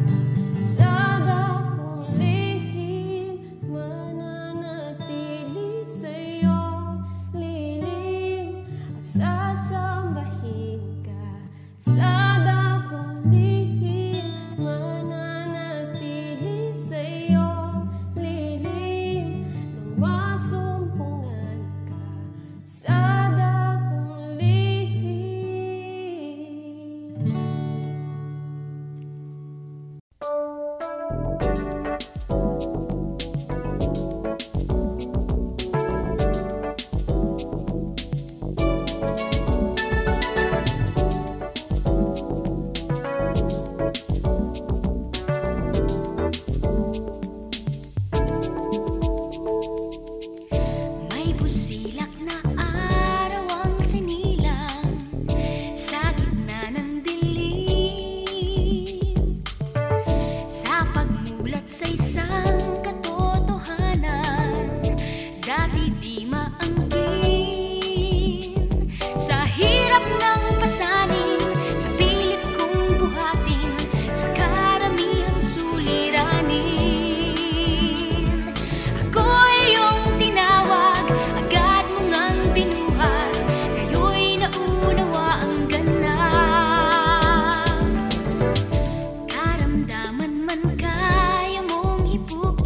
sa dakong lihim, mananatili sa iyong lilim, at sasambahin ka sa dakong lihim, mananatili sa iyong lilim, nang masumpungan ka sa dakong lihim. May busilak na araw ang sinilang sa gitna ng dilim, sa pagmulat sa isang katotohanan dati di maangkin. Sa hirap ng pasanin, sa pilit kong buhatin, sa karamihang suliranin, ako'y iyong tinawag, agad mo ngang binuhat, ngayon'y naunawa ang ganap. Karamdaman man kaya mong ipupulot,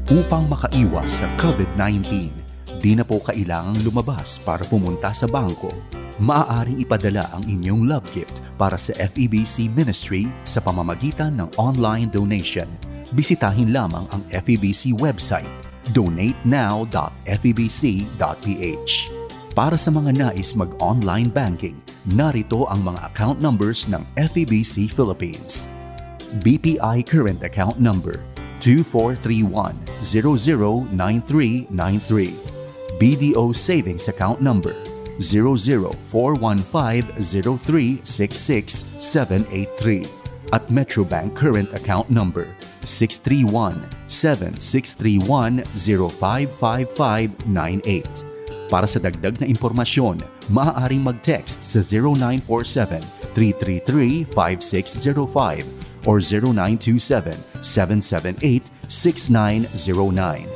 Upang makaiwas sa COVID-19, di na po kailangang lumabas para pumunta sa bangko. Maaaring ipadala ang inyong love gift para sa FEBC Ministry sa pamamagitan ng online donation. Bisitahin lamang ang FEBC website, donatenow.febc.ph. Para sa mga nais mag-online banking, narito ang mga account numbers ng FEBC Philippines. BPI Current Account Number 2431-009393. BDO Savings Account Number 0041503667783 at Metrobank Current Account Number 631-7631-055598. Para sa dagdag na impormasyon, maaaring mag-text sa 0947-333-5605 or 0927-778-6909.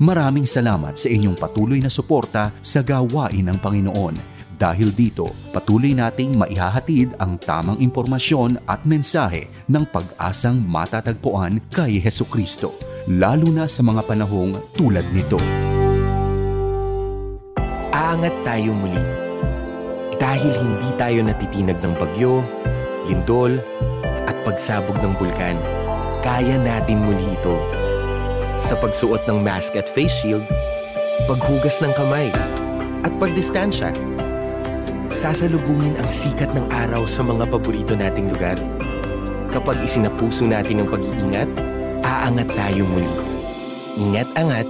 Maraming salamat sa inyong patuloy na suporta sa gawain ng Panginoon. Dahil dito, patuloy nating maihahatid ang tamang impormasyon at mensahe ng pag-asang matatagpuan kay Hesukristo, lalo na sa mga panahong tulad nito. Aangat tayo muli. Dahil hindi tayo natitinag ng bagyo, lindol, at pagsabog ng bulkan, kaya natin muli ito. Sa pagsuot ng mask at face shield, paghugas ng kamay, at pagdistansya. Sasalubungin ang sikat ng araw sa mga paborito nating lugar. Kapag isinapuso natin ang pag-iingat, aangat tayo muli. Ingat-angat,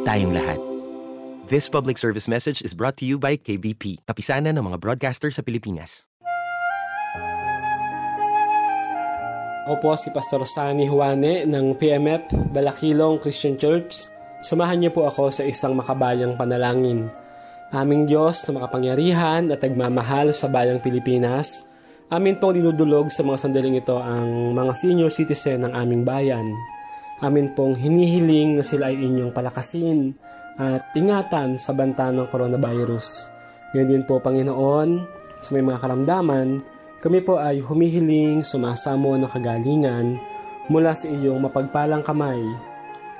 tayong lahat. This public service message is brought to you by KBP, kapisanan ng mga broadcaster sa Pilipinas. Ako po si Pastor Sani Juane ng PMF Balakilong Christian Church. Samahan niyo po ako sa isang makabayang panalangin. Aming Diyos na makapangyarihan at nagmamahal sa bayang Pilipinas, amin pong dinudulog sa mga sandaling ito ang mga senior citizen ng aming bayan. Amin pong hinihiling na sila ay inyong palakasin at ingatan sa banta ng coronavirus. Ngayon din po, Panginoon, sa may mga karamdaman, kami po ay humihiling, sumasamo ng kagalingan mula sa iyong mapagpalang kamay.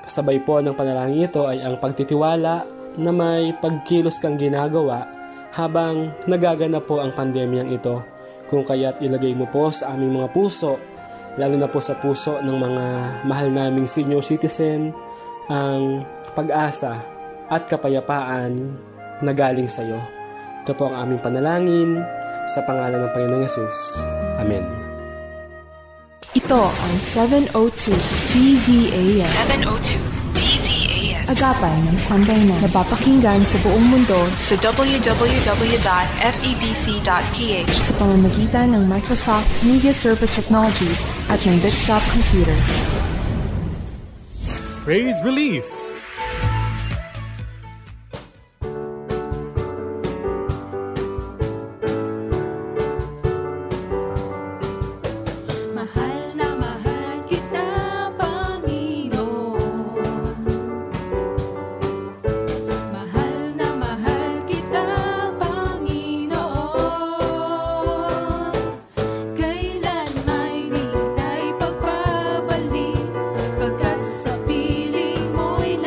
Kasabay po ng panalangin ito ay ang pagtitiwala na may pagkilos kang ginagawa habang nagaganap po ang pandemyang ito. Kung kaya't ilagay mo po sa aming mga puso, lalo na po sa puso ng mga mahal naming senior citizen, ang pag-asa at kapayapaan na galing sa iyo. Ito po ang aming panalangin sa pangalan ng Panginoong Yesus. Amen. Ito ang 702 DZAS. 702 DZAS. Agapay ng Sambayanan. Napapakinggan sa buong mundo sa www.febc.ph sa pamamagitan ng Microsoft Media Server Technologies at ng Bitstop Computers. Praise Release. Pagkat sa piling mo'y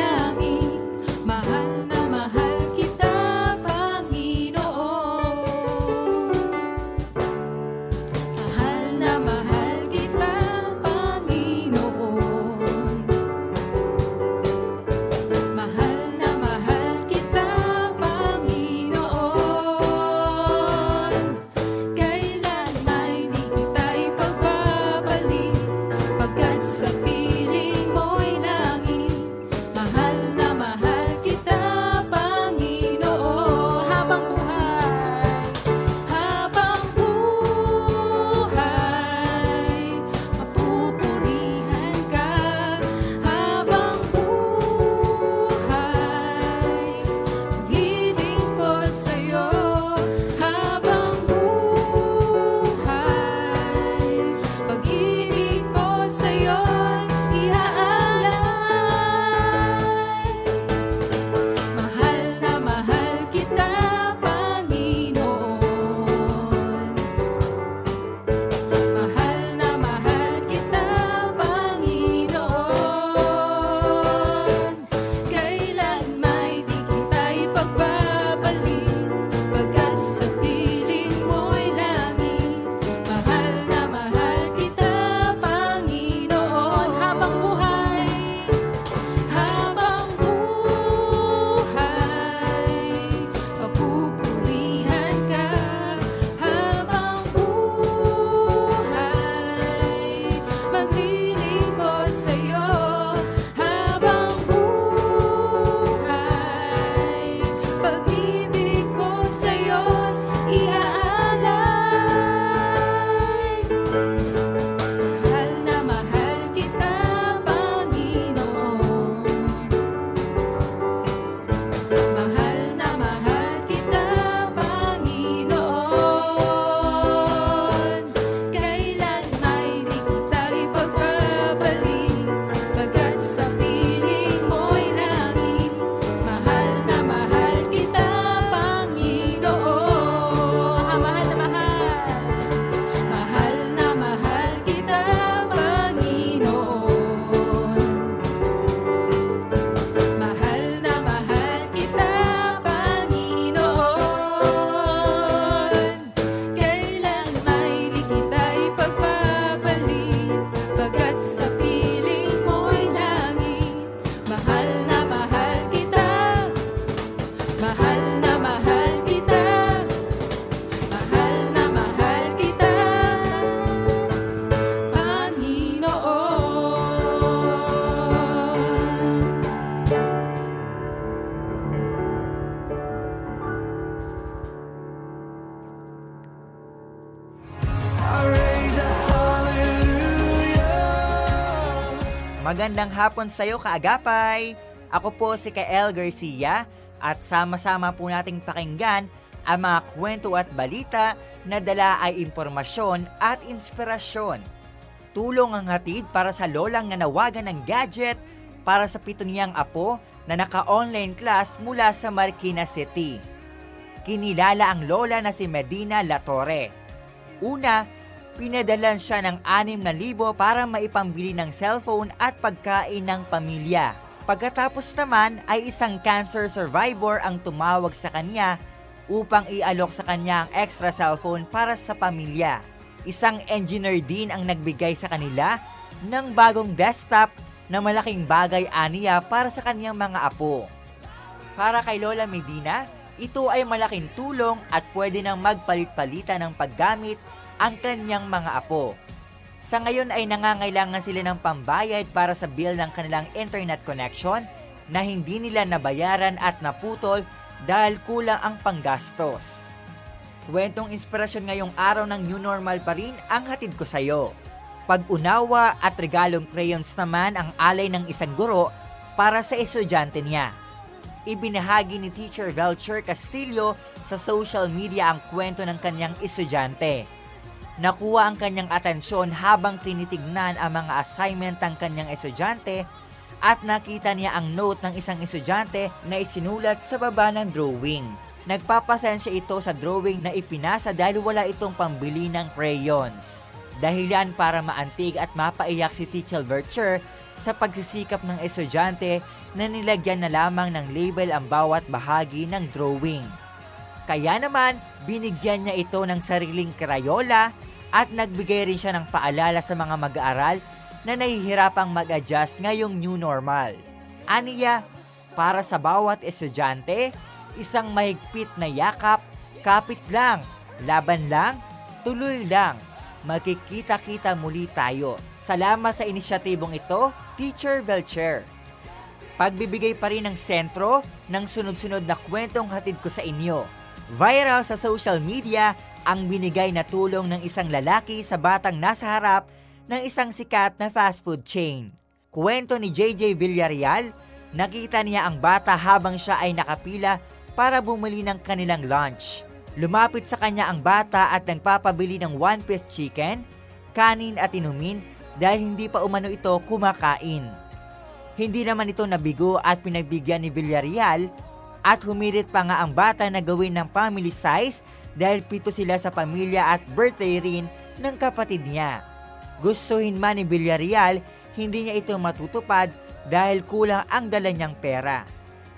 Magandang hapon sa iyo, kaagapay! Ako po si Kael Garcia at sama-sama po nating pakinggan ang mga kwento at balita na dala ay impormasyon at inspirasyon. Tulong ang hatid para sa lolang nanawagan ng gadget para sa 7 niyang apo na naka-online class mula sa Marikina City. Kinilala ang lola na si Medina Latorre. Una, pinadalan siya ng 6,000 para maipambili ng cellphone at pagkain ng pamilya. Pagkatapos naman ay isang cancer survivor ang tumawag sa kanya upang ialok sa kanya ang extra cellphone para sa pamilya. Isang engineer din ang nagbigay sa kanila ng bagong desktop na malaking bagay aniya para sa kanyang mga apo. Para kay Lola Medina, ito ay malaking tulong at pwede nang magpalit-palitan ng paggamit ang kanyang mga apo. Sa ngayon ay nangangailangan sila ng pambayad para sa bill ng kanilang internet connection na hindi nila nabayaran at naputol dahil kulang ang panggastos. Kwentong inspirasyon ngayong araw ng New Normal pa rin ang hatid ko sa iyo. Pag-unawa at regalong crayons naman ang alay ng isang guro para sa estudyante niya. Ibinahagi ni Teacher Velcher Castillo sa social media ang kwento ng kanyang estudyante. Nakuha ang kanyang atensyon habang tinitignan ang mga assignment ng kanyang estudyante at nakita niya ang note ng isang estudyante na isinulat sa baba ng drawing. Nagpapasensya ito sa drawing na ipinasa dahil wala itong pambili ng crayons. Dahilan para maantig at mapaiyak si Teacher Velcher sa pagsisikap ng estudyante na nilagyan na lamang ng label ang bawat bahagi ng drawing. Kaya naman, binigyan niya ito ng sariling krayola at nagbigay rin siya ng paalala sa mga mag-aaral na nahihirapang mag-adjust ngayong new normal. Aniya, para sa bawat estudyante, isang mahigpit na yakap, kapit lang, laban lang, tuloy lang, magkikita-kita muli tayo. Salamat sa inisyatibong ito, Teacher Velcher. Pagbibigay pa rin ng sentro ng sunod-sunod na kwentong hatid ko sa inyo. Viral sa social media ang binigay na tulong ng isang lalaki sa batang nasa harap ng isang sikat na fast food chain. Kwento ni JJ Villarreal, nakita niya ang bata habang siya ay nakapila para bumili ng kanilang lunch. Lumapit sa kanya ang bata at nagpapabili ng 1-piece chicken, kanin at inumin dahil hindi pa umano ito kumakain. Hindi naman ito nabigo at pinagbigyan ni Villarreal at humirit pa nga ang bata na gawin ng family size dahil 7 sila sa pamilya at birthday rin ng kapatid niya. Gustuhin man ni Villarreal, hindi niya ito matutupad dahil kulang ang dala niyang pera.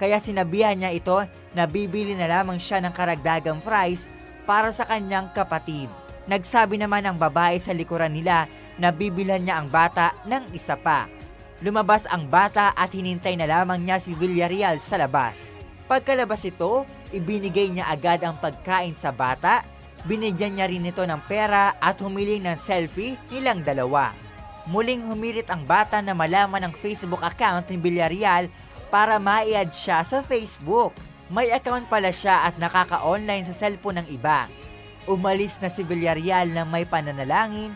Kaya sinabihan niya ito na bibili na lamang siya ng karagdagang fries para sa kanyang kapatid. Nagsabi naman ang babae sa likuran nila na bibilhan niya ang bata ng isa pa. Lumabas ang bata at hinintay na lamang niya si Villarreal sa labas. Pagkalabas ito, ibinigay niya agad ang pagkain sa bata, binigyan niya rin ito ng pera at humiling ng selfie nilang dalawa. Muling humirit ang bata na malaman ang Facebook account ni Villarreal para ma-add siya sa Facebook. May account pala siya at nakaka-online sa cellphone ng iba. Umalis na si Villarreal ng may pananalangin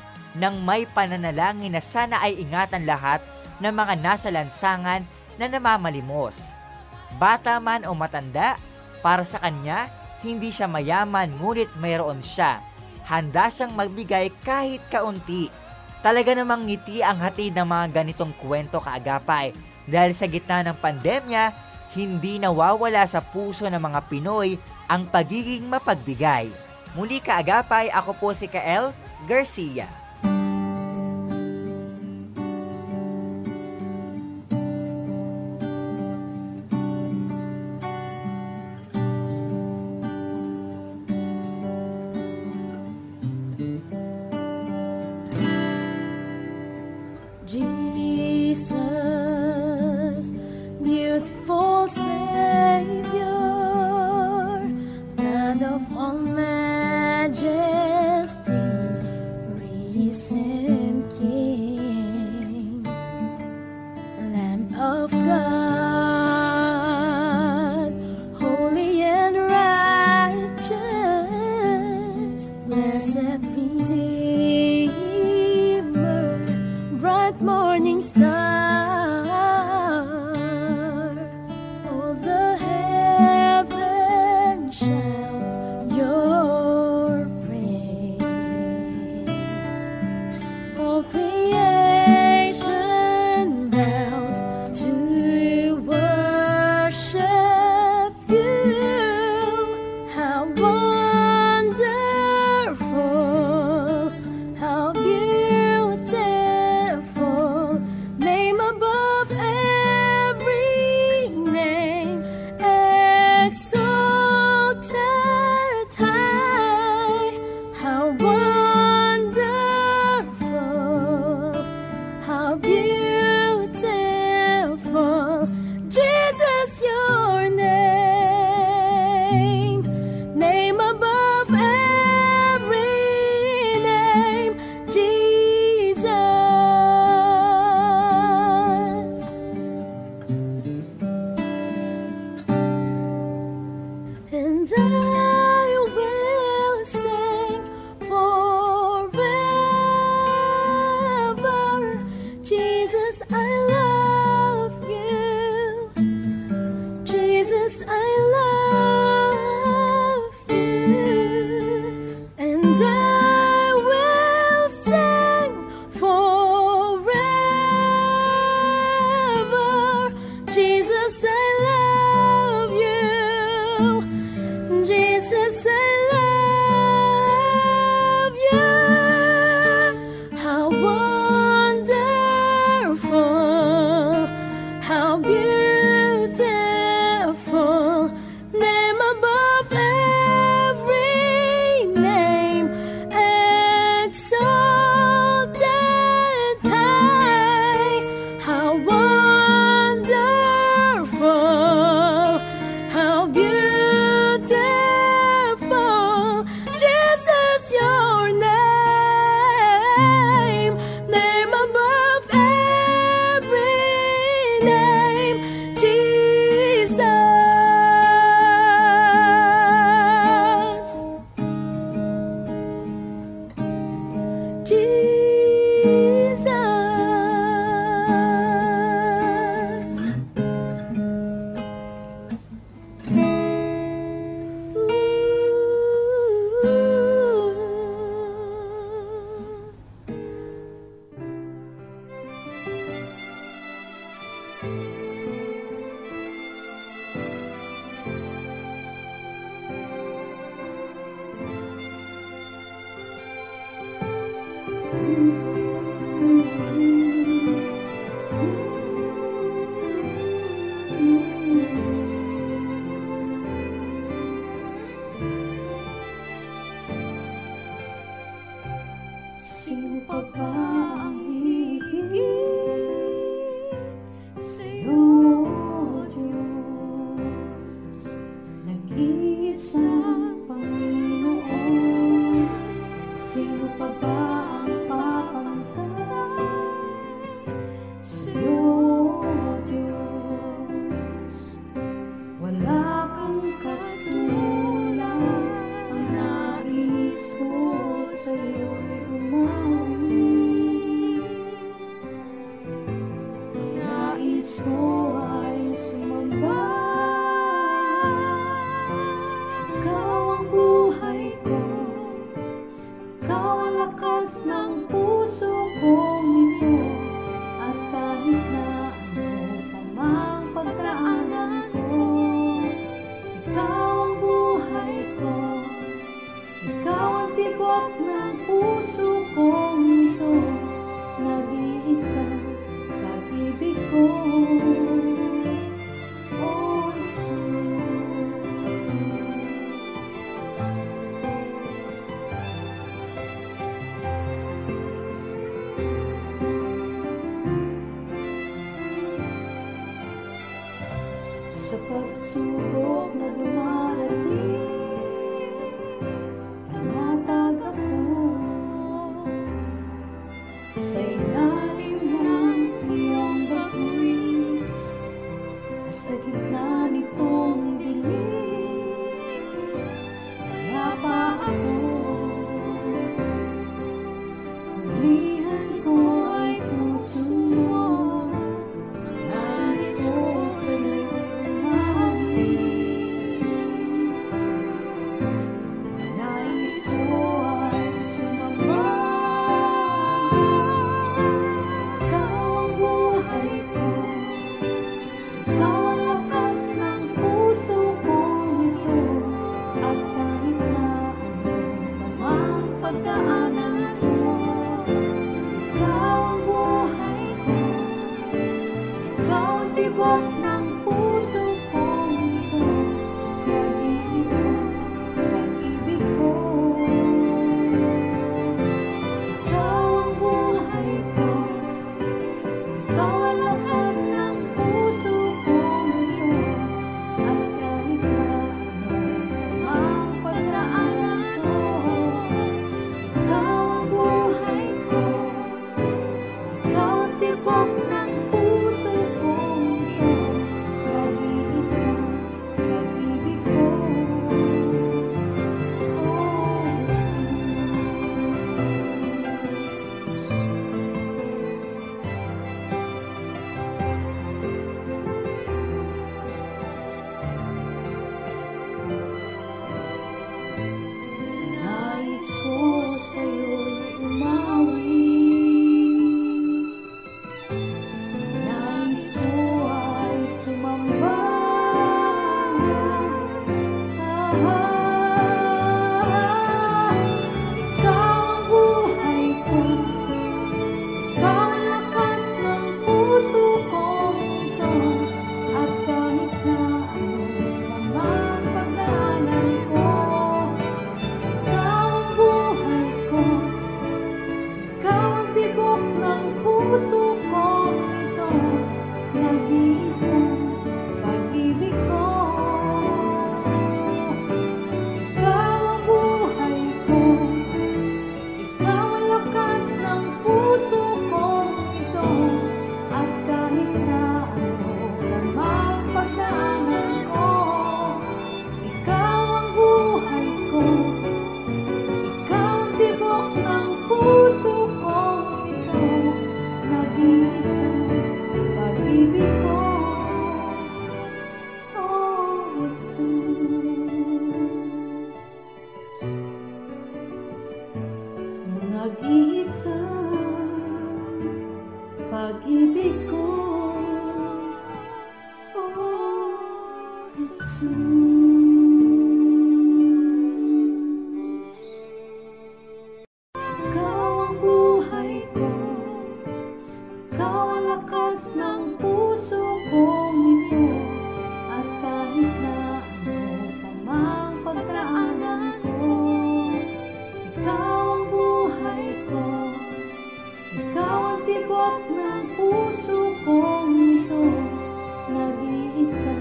na sana ay ingatan lahat ng mga nasa lansangan na namamalimos. Bata man o matanda, para sa kanya, hindi siya mayaman ngunit mayroon siya. Handa siyang magbigay kahit kaunti. Talaga namang ngiti ang hatid ng mga ganitong kwento, kaagapay. Dahil sa gitna ng pandemya, hindi nawawala sa puso ng mga Pinoy ang pagiging mapagbigay. Muli, kaagapay, ako po si Kael Garcia. Jesus, beautiful Savior, God of all majesty, Sino pa ba ang hihigit sa'yo, Diyos? Nag-iisang Panginoon. Sino pa ba ang papantay sa'yo, Diyos? Wala kang katulad. Ang nais ko sa'yo'y nais ko ay sumamba. Ikaw ang buhay ko, ikaw ang lakas ng puso kong ito. At kahit na ano pa mang pagdaanan ko, ikaw ang buhay ko, ikaw ang tibok ng puso kong ito. Nag-iisang pag-ibig ko, O Jesus. Sa pagsubok na dumarating, panatag ako sa ilalim ng iyong baguis. Sa gitna nitong dilim, mayapa ako. Purihan ko ay puso mo. Ang nais ko sa'yo'y umawit. Nais ko ay sumamba. Ikaw ang buhay ko, ikaw ang lakas ng puso kong ito. At kahit na ano pa mang pagdaanan mo, ikaw ang buhay ko, ikaw ang tibok ng puso kong ito. Nag-iisang pag-ibig ko, ikaw ang buhay ko, ikaw ang lakas ng puso kong ito. At kahit na ano ang pagdaanan mo, ikaw ang buhay ko, ikaw ang tibok ng puso kong ito. nag-iisa, pag-ibig ko, oh Jesus. Ikaw ang buhay ko, ikaw ang lakas ng puso kong ito, at kahit na ano pa mang pagdaanan ko, ikaw ang buhay ko, ikaw ang tibok ng puso kong ito, nag-iisa,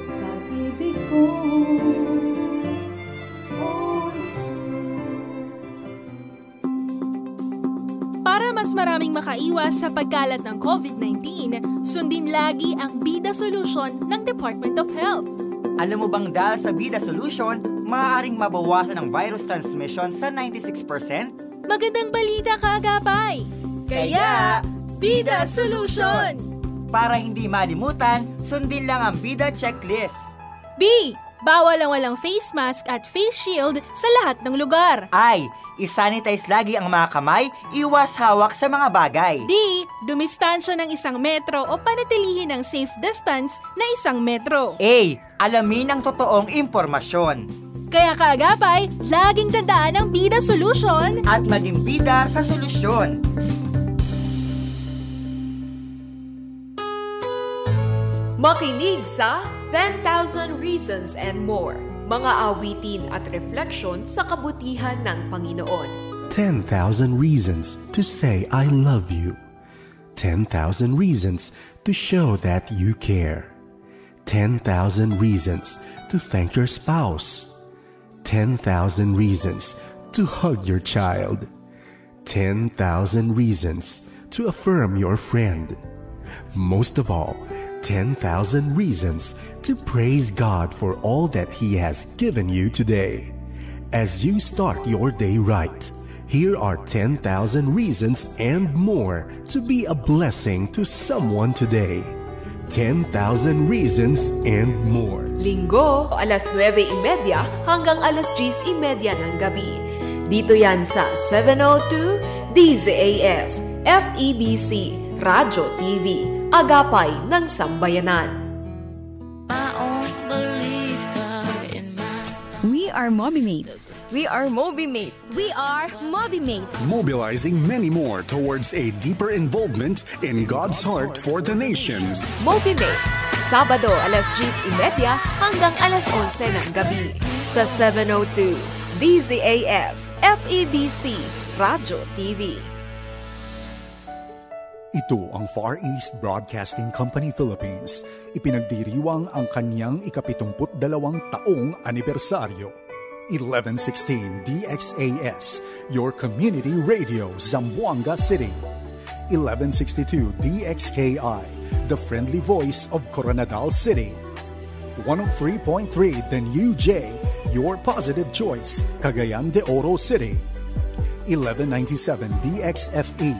pag-ibig ko, oh Jesus. Para mas maraming makaiwas sa pagkalat ng COVID-19, sundin lagi ang Bida Solution ng Department of Health. Alam mo bang dahil sa Bida Solution, maaaring mabawasan ang virus transmission sa 96%? Magandang balita, kaagapay! Kaya, Bida Solution! Para hindi malimutan, sundin lang ang Bida Checklist. B. Bawal ang walang face mask at face shield sa lahat ng lugar. I. Isanitize lagi ang mga kamay, iwas hawak sa mga bagay. D. Dumistansya ng 1 metro o panatilihin ng safe distance na 1 metro. A. Alamin ang totoong impormasyon. Kaya kaagapay, laging tandaan ang Bida Solution at maging bida sa solusyon. Makinig sa 10,000 Reasons and More, mga awitin at refleksyon sa kabutihan ng Panginoon. 10,000 reasons to say I love you. 10,000 reasons to show that you care. 10,000 reasons to thank your spouse. 10,000 reasons to hug your child. 10,000 reasons to affirm your friend. Most of all, 10,000 reasons to praise God for all that He has given you today. As you start your day right, here are 10,000 reasons and more to be a blessing to someone today. 10,000 reasons and more. Linggo, alas 9:30 hanggang alas 10:30 ng gabi. Dito yan sa 702 DZAS FEBC Radyo TV, Agapay ng Sambayanan. We are MobiMates. We are MobiMates. We are MobiMates. Mobilizing many more towards a deeper involvement in God's heart for the nations. MobiMates, Sabado alas 10:30 hanggang alas 11 ng gabi sa 702 DZAS FEBC Radyo TV. Ito ang Far East Broadcasting Company Philippines. Ipinagdiriwang ang kanyang 72 taong anibersaryo. 1116 DXAS, your community radio, Zamboanga City. 1162 DXKI, the friendly voice of Coronadal City. 103.3 The New J, your positive choice, Cagayan de Oro City. 1197 DXFE,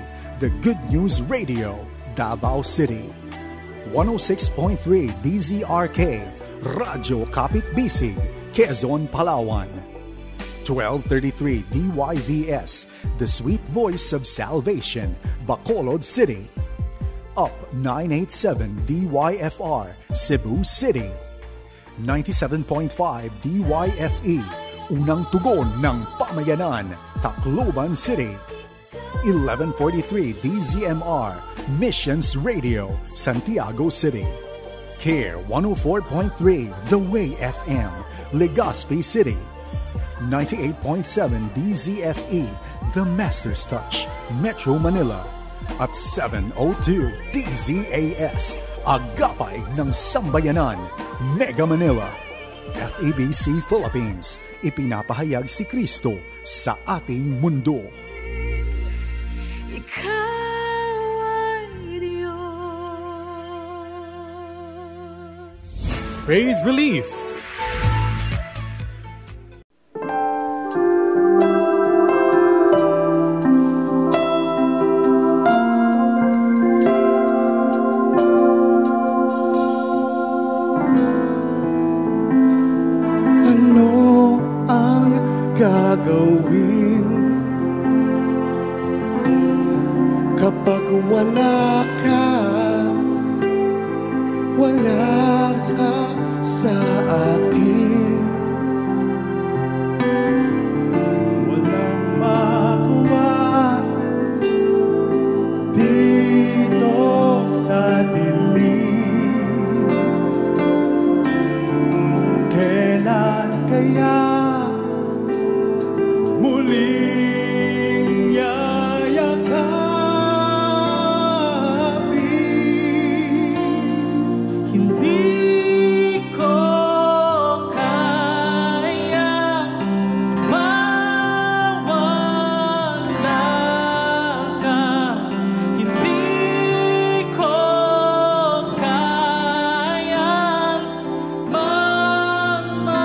the Good News Radio, Davao City. 106.3 DZRK, Radyo Kapit Bisig, Quezon, Palawan. 1233 DYVS, the sweet voice of salvation, Bacolod City. Up 987 DYFR, Cebu City. 97.5 DYFE, unang tugon ng pamayanan, Tacloban City. 1143 DZMR, Missions Radio, Santiago City. CARE 104.3 The Way FM, Legazpi City. 98.7 DZFE, The Master's Touch, Metro Manila. At 702 DZAS, Agapay ng Sambayanan, Mega Manila. FEBC Philippines, ipinapahayag si Kristo sa ating mundo. Praise Release. Ano ang gagawin Kapag wala ka sa akin, walang magawa dito sa dilim. Kailan kaya muling yayakapin? Hindi ko kaya mawala ka. Hindi ko kayang mamalayo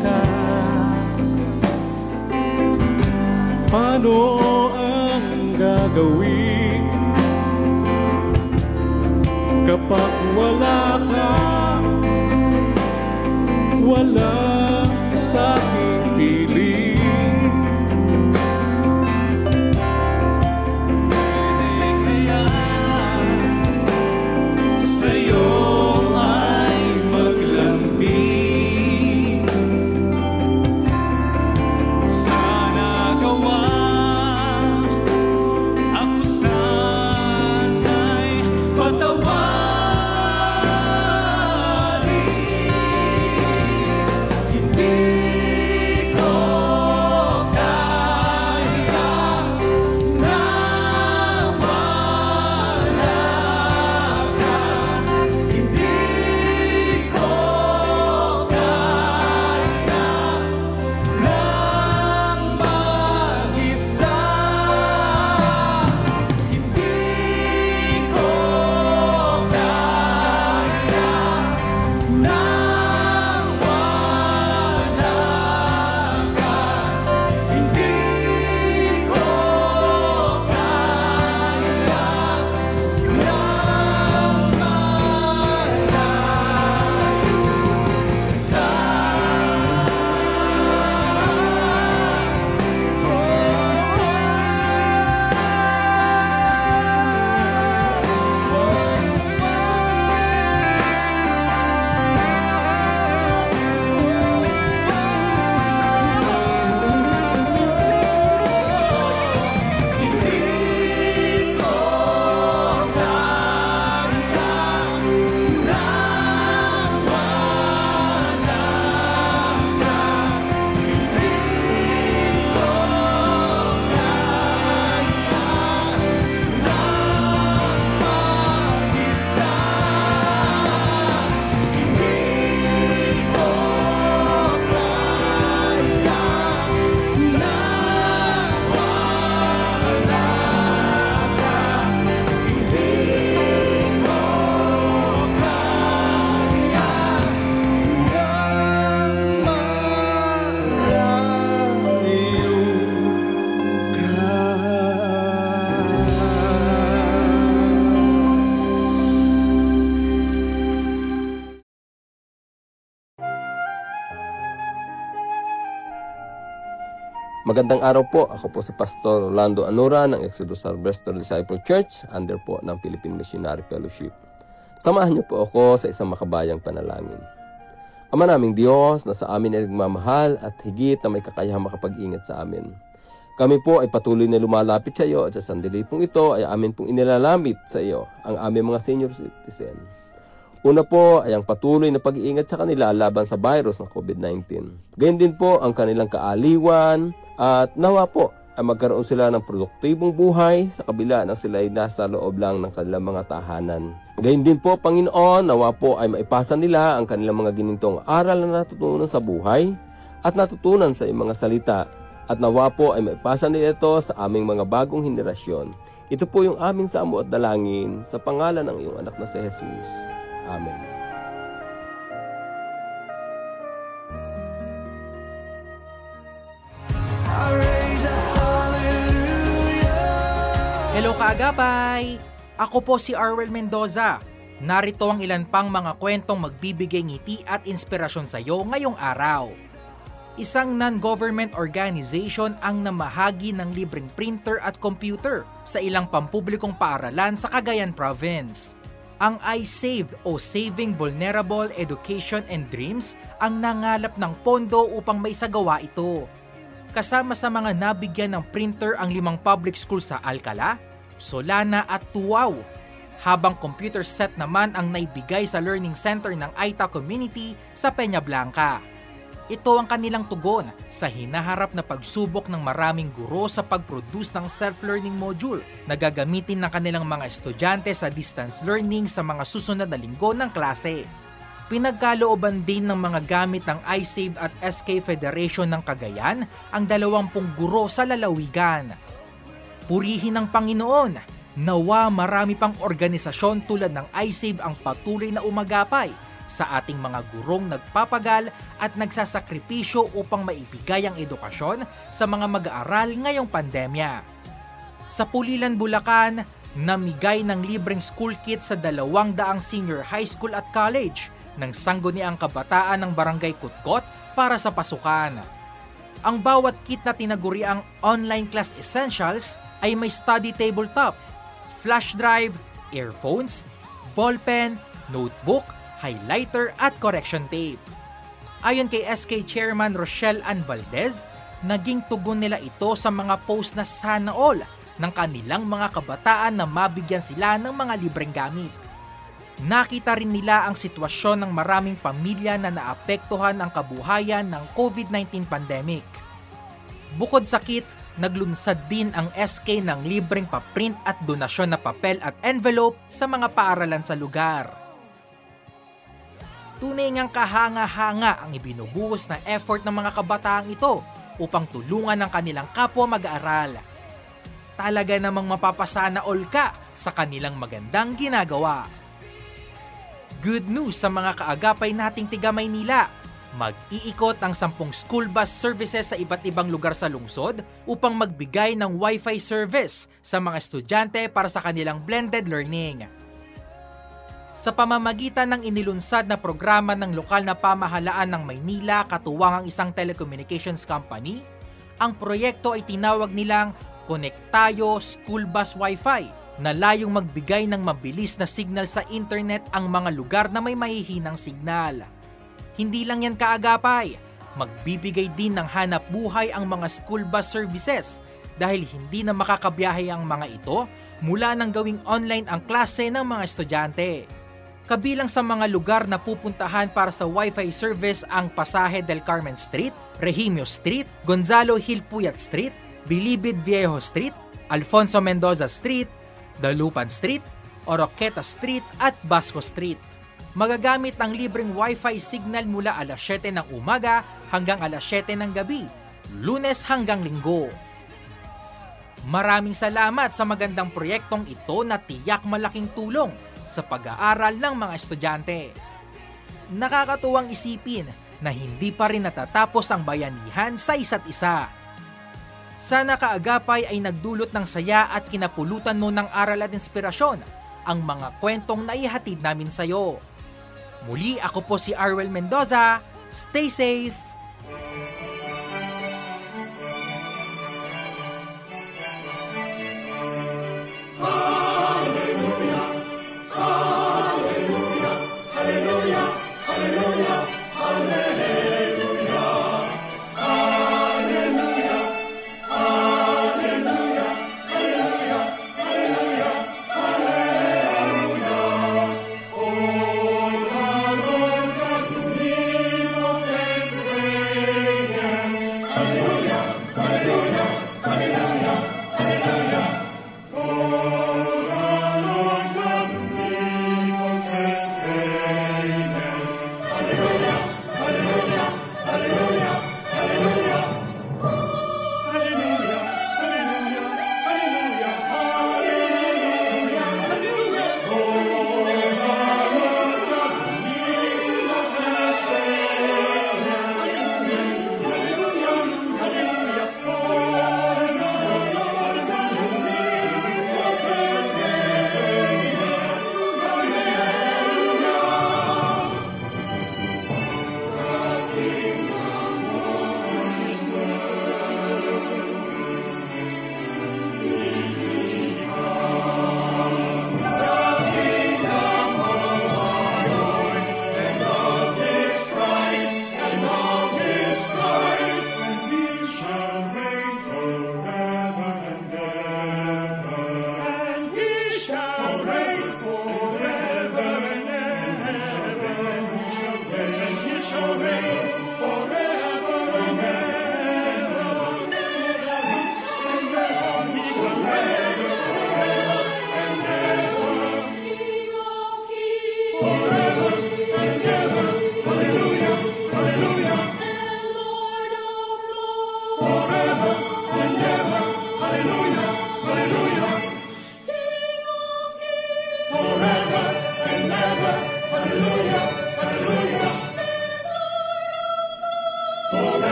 ka. Paano ang gagawin kapag wala ka? Wala sa aking piling. Pwede kaya sa'yo ay maglambing? Sana gawa ako sana'y patawarin. Hindi ko kaya na wala ka. Hindi ko kaya nang mag-isa. Hindi ko kaya nang wala ka. Hindi ko kaya nang Magandang araw po. Ako po si Pastor Rolando Anura ng Exodus Harvester Disciple Church under po ng Philippine Missionary Fellowship. Samahan niyo po ako sa isang makabayang panalangin. Ama naming Diyos na sa amin ay nagmamahal at higit na may kakayahang makapag-ingat sa amin. Kami po ay patuloy na lumalapit sa iyo at sa sandali pong ito ay amin pong inilalamit sa iyo ang aming mga senior citizen. Una po ay ang patuloy na pag-iingat sa kanila laban sa virus ng COVID-19. Gayun din po ang kanilang kaaliwan at nawa po ay magkaroon sila ng produktibong buhay sa kabila na sila ay nasa loob lang ng kanilang mga tahanan. Gayun din po, Panginoon, nawa po ay maipasa nila ang kanilang mga ginintong aral na natutunan sa buhay at natutunan sa iyong mga salita. At nawa po ay maipasa nila ito sa aming mga bagong henerasyon. Ito po yung aming samo at dalangin sa pangalan ng iyong anak na si Jesus. Amen. Hello kaagapay! Ako po si Arwel Mendoza. Narito ang ilan pang mga kwentong magbibigay ngiti at inspirasyon sa iyo ngayong araw. isang non-government organization ang namahagi ng libreng printer at computer sa ilang pampublikong paaralan sa Cagayan Province. Ang iSaved o Saving Vulnerable Education and Dreams ang nangalap ng pondo upang maisagawa ito. Kasama sa mga nabigyan ng printer ang 5 public school sa Alcala, Solana at Tuaw, habang computer set naman ang naibigay sa Learning Center ng Aita Community sa Peña Blanca. Ito ang kanilang tugon sa hinaharap na pagsubok ng maraming guro sa pag-produce ng self-learning module na gagamitin ng kanilang mga estudyante sa distance learning sa mga susunod na linggo ng klase. Pinagkalooban din ng mga gamit ng iSave at SK Federation ng Cagayan ang 20 guro sa lalawigan. Purihin ng Panginoon, nawa marami pang organisasyon tulad ng iSave ang patuloy na umagapay sa ating mga gurong nagpapagal at nagsasakripisyo upang maibigay ang edukasyon sa mga mag-aaral ngayong pandemya. Sa Pulilan, Bulacan, namigay ng libreng school kit sa 200 senior high school at college ng sangguniang kabataan ng Barangay Kutkot para sa pasukan. Ang bawat kit na tinaguriang online class essentials ay may study tabletop, flash drive, earphones, ballpen, notebook, highlighter at correction tape. Ayon kay SK Chairman Rochelle Ann Valdez, naging tugon nila ito sa mga post na sana all ng kanilang mga kabataan na mabigyan sila ng mga libreng gamit. Nakita rin nila ang sitwasyon ng maraming pamilya na naapektuhan ang kabuhayan ng COVID-19 pandemic. Bukod sa kit, naglunsad din ang SK ng libreng paprint at donasyon na papel at envelope sa mga paaralan sa lugar. Tunay ngang kahanga-hanga ang ibinubuhos na effort ng mga kabataang ito upang tulungan ang kanilang kapwa mag-aaral. Talaga namang mapapasana all ka sa kanilang magandang ginagawa. Good news sa mga kaagapay nating tiga Maynila. Mag-iikot ang 10 school bus services sa iba't ibang lugar sa lungsod upang magbigay ng Wi-Fi service sa mga estudyante para sa kanilang blended learning. Sa pamamagitan ng inilunsad na programa ng lokal na pamahalaan ng Maynila katuwang ang isang telecommunications company, ang proyekto ay tinawag nilang Konektayo School Bus Wi-Fi na layong magbigay ng mabilis na signal sa internet ang mga lugar na may mahihinang signal. Hindi lang yan kaagapay, magbibigay din ng hanap buhay ang mga school bus services dahil hindi na makakabiyahe ang mga ito mula nang gawing online ang klase ng mga estudyante. Kabilang sa mga lugar na pupuntahan para sa Wi-Fi service ang Pasaje del Carmen Street, Regimio Street, Gonzalo Hill Puyat Street, Bilibid Viejo Street, Alfonso Mendoza Street, Dalupan Street, Oroqueta Street at Basco Street. Magagamit ang libreng Wi-Fi signal mula alas 7 ng umaga hanggang alas 7 ng gabi, Lunes hanggang Linggo. Maraming salamat sa magandang proyektong ito na tiyak malaking tulong sa pag-aaral ng mga estudyante. Nakakatuwang isipin na hindi pa rin natatapos ang bayanihan sa isa't isa. Sana kaagapay ay nagdulot ng saya at kinapulutan mo ng aral at inspirasyon ang mga kwentong naihatid namin sa iyo. Muli ako po si Arwel Mendoza. Stay safe! For the Lord God, omnipotent reign.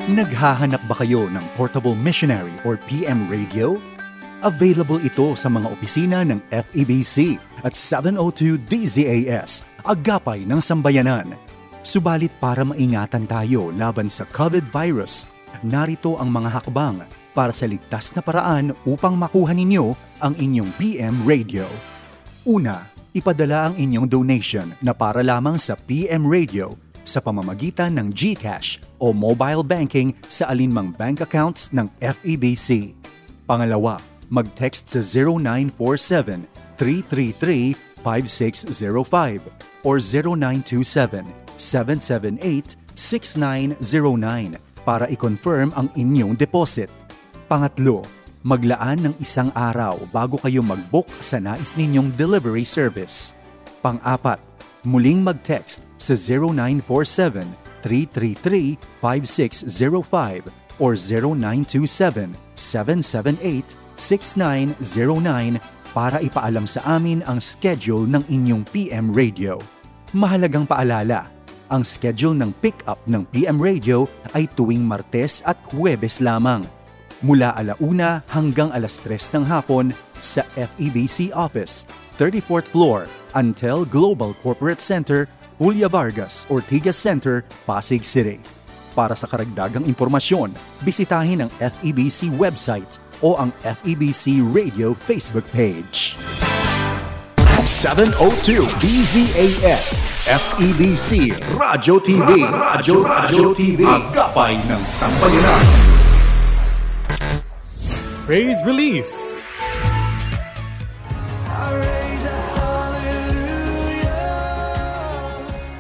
Naghahanap ba kayo ng Portable Missionary or PM Radio? Available ito sa mga opisina ng FEBC at 702 DZAS, Agapay ng Sambayanan. Subalit para maingatan tayo laban sa COVID virus, narito ang mga hakbang para sa ligtas na paraan upang makuha ninyo ang inyong PM Radio. Una, ipadala ang inyong donation na para lamang sa PM Radio sa pamamagitan ng GCash o mobile banking sa alinmang bank accounts ng FEBC. Pangalawa, mag-text sa 0947-333-5605 or 0927-778-6909 para i-confirm ang inyong deposit. Pangatlo, maglaan ng isang araw bago kayo mag-book sa nais ninyong delivery service. Pang-apat, muling mag-text sa 0947-333-5605 or 0927-778-6909 para ipaalam sa amin ang schedule ng inyong PM Radio. Mahalagang paalala, ang schedule ng pick-up ng PM Radio ay tuwing Martes at Huwebes lamang, mula 1:00 hanggang 3:00 ng hapon sa FEBC Office, 34th floor, Antel Global Corporate Center, Julia Vargas, Ortigas Center, Pasig City. Para sa karagdagang impormasyon, bisitahin ang FEBC website o ang FEBC Radio Facebook page. 702 DZAS FEBC Radyo TV Radyo TV Agapay ng Sambayanan. Praise Release.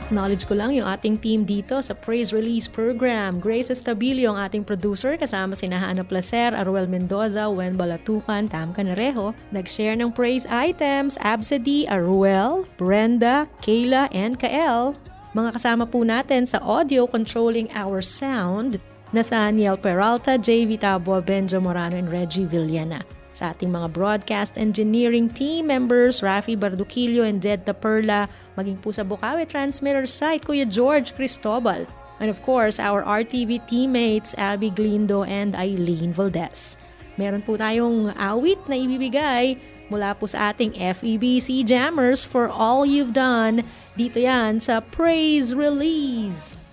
Acknowledge ko lang yung ating team dito sa Praise Release Program. Grace Estabilio ang ating producer, kasama si Hana Placer, Aruel Mendoza, Wen Balatucan, Tam Canarejo. Nag-share ng praise items, Absedy, Aruel, Brenda, Kayla, and Kael. Mga kasama po natin sa audio controlling our sound, Nathaniel Peralta, JV Tabua, Benjo Morano, and Reggie Villana. Sa ating mga broadcast engineering team members, Rafi Barduquillo and Jed Taperla, maging po sa Bukawi Transmitter site, Kuya George Cristobal. And of course, our RTV teammates, Abby Glindo and Eileen Valdez. Meron po tayong awit na ibibigay mula po sa ating FEBC Jammers for all you've done. Dito yan sa Praise Release. For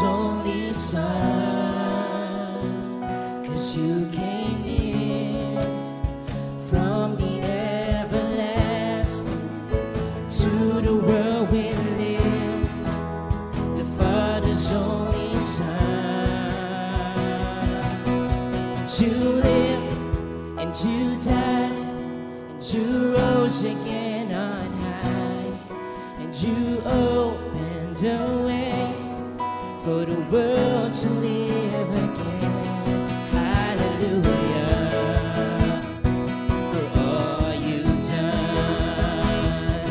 Father's only Son, 'cause you came in from the everlasting to the world we live, the Father's only Son. You lived and you died and you rose again on high, and you opened a way for the world to live again. Hallelujah, for all you've done.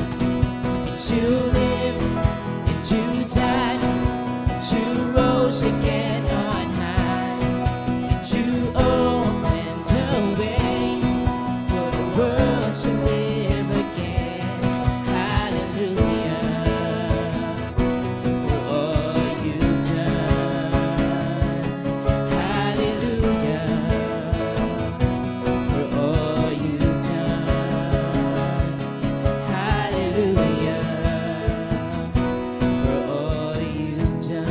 You lived and you died and you rose again on high, and you opened a way for the world to live again. Hallelujah, for all you've done. Hallelujah, for all you've done. Hallelujah, for all you've done.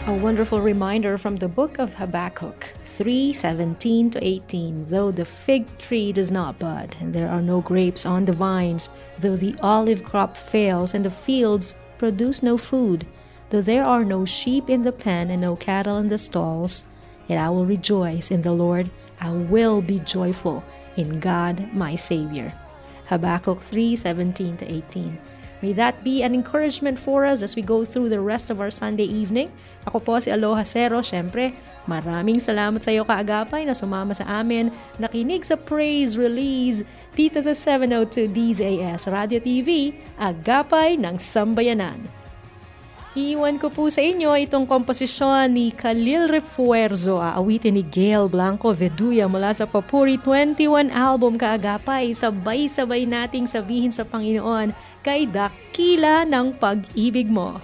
A wonderful reminder from the book of Habakkuk 3:17 to 18. Though the fig tree does not bud, and there are no grapes on the vines, though the olive crop fails, and the fields produce no food, though there are no sheep in the pen and no cattle in the stalls, yet I will rejoice in the Lord. I will be joyful in God my Savior. Habakkuk 3:17 to 18. May that be an encouragement for us as we go through the rest of our Sunday evening. Ako po si Aloha Cero. Siyempre, maraming salamat sa iyo kaagapay na sumama sa amin, nakinig sa Praise Release dito sa 702 DZAS Radio TV, Agapay ng Sambayanan. Iwan ko po sa inyo itong komposisyon ni Khalil Refuerzo, aawitin ni Gail Blanco Veduya mula sa Papuri 21 album Kaagapay. Sabay-sabay nating sabihin sa Panginoon, kay dakila ng pag-ibig mo.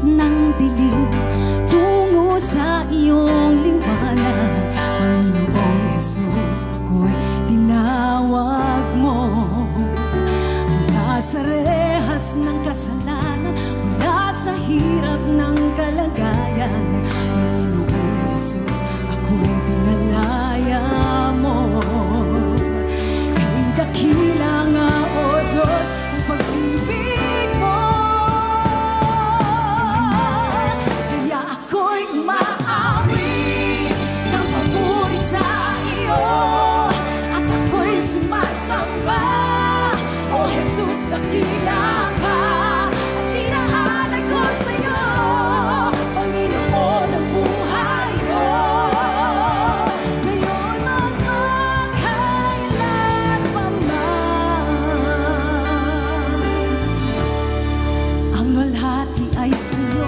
Ng dilim tungo sa iyong liwanag, Panginoong Jesus, ako'y tinawag mo. Mula sa rehas ng kasalanan, mula sa hirap ng kalagayan, Panginoong Jesus, ako'y pinalaya mo. Kay dakila nga, O Diyos, ang pag-ibig mo. Umaawi ng papuri sa iyo, at ako'y sumasamba. O Jesus, dakila ka, at tinaalay ko sa iyo, Panginoon ng buhay ko. Ngayon magpakailan pa man, ang walhati ay sa iyo.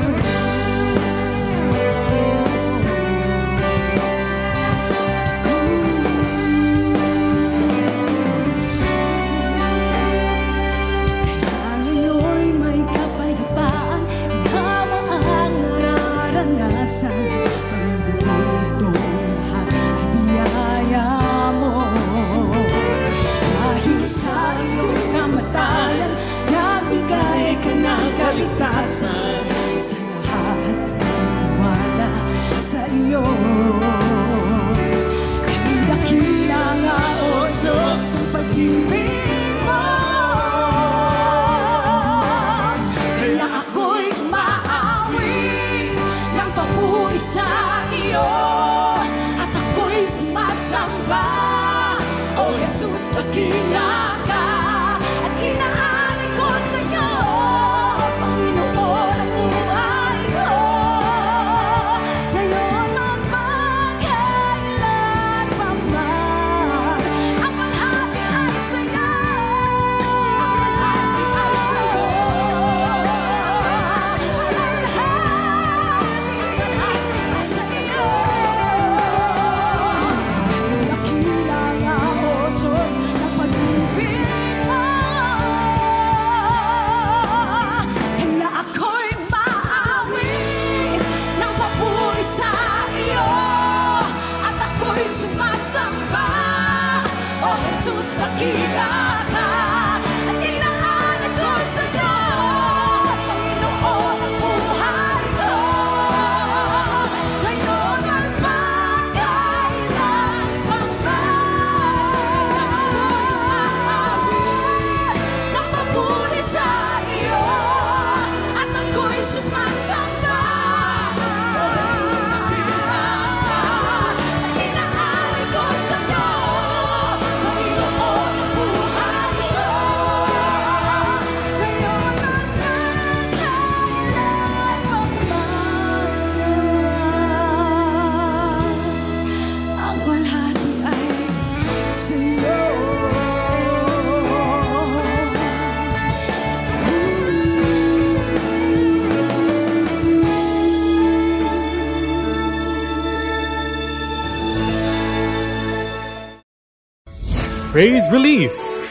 Sa lahat ng tiwala sa iyo, kay dakila nga, O Diyos, ang pag-ibig mo. Kaya ako'y umaawi ng papuri sa iyo, at ako'y sumasamba. O Jesus, dakila ka, at inaalay ko sa iyo, Panginoon ang buhay ko. Ngayon magpakailan pa man, ang walhati ay sa iyo. Ang walhati ay sa iyo. Ang walhati dakila ka at inaanan ko sa'yo, Panginoon, ang buhay ko. Ngayon at magkailan ng papuri sa iyo at ako'y sumasamba. Inaaral ko sa'yo, Panginoon, ang buhay ko. Ngayon at magkailan ang walhati ay sa'yo. Praise Release.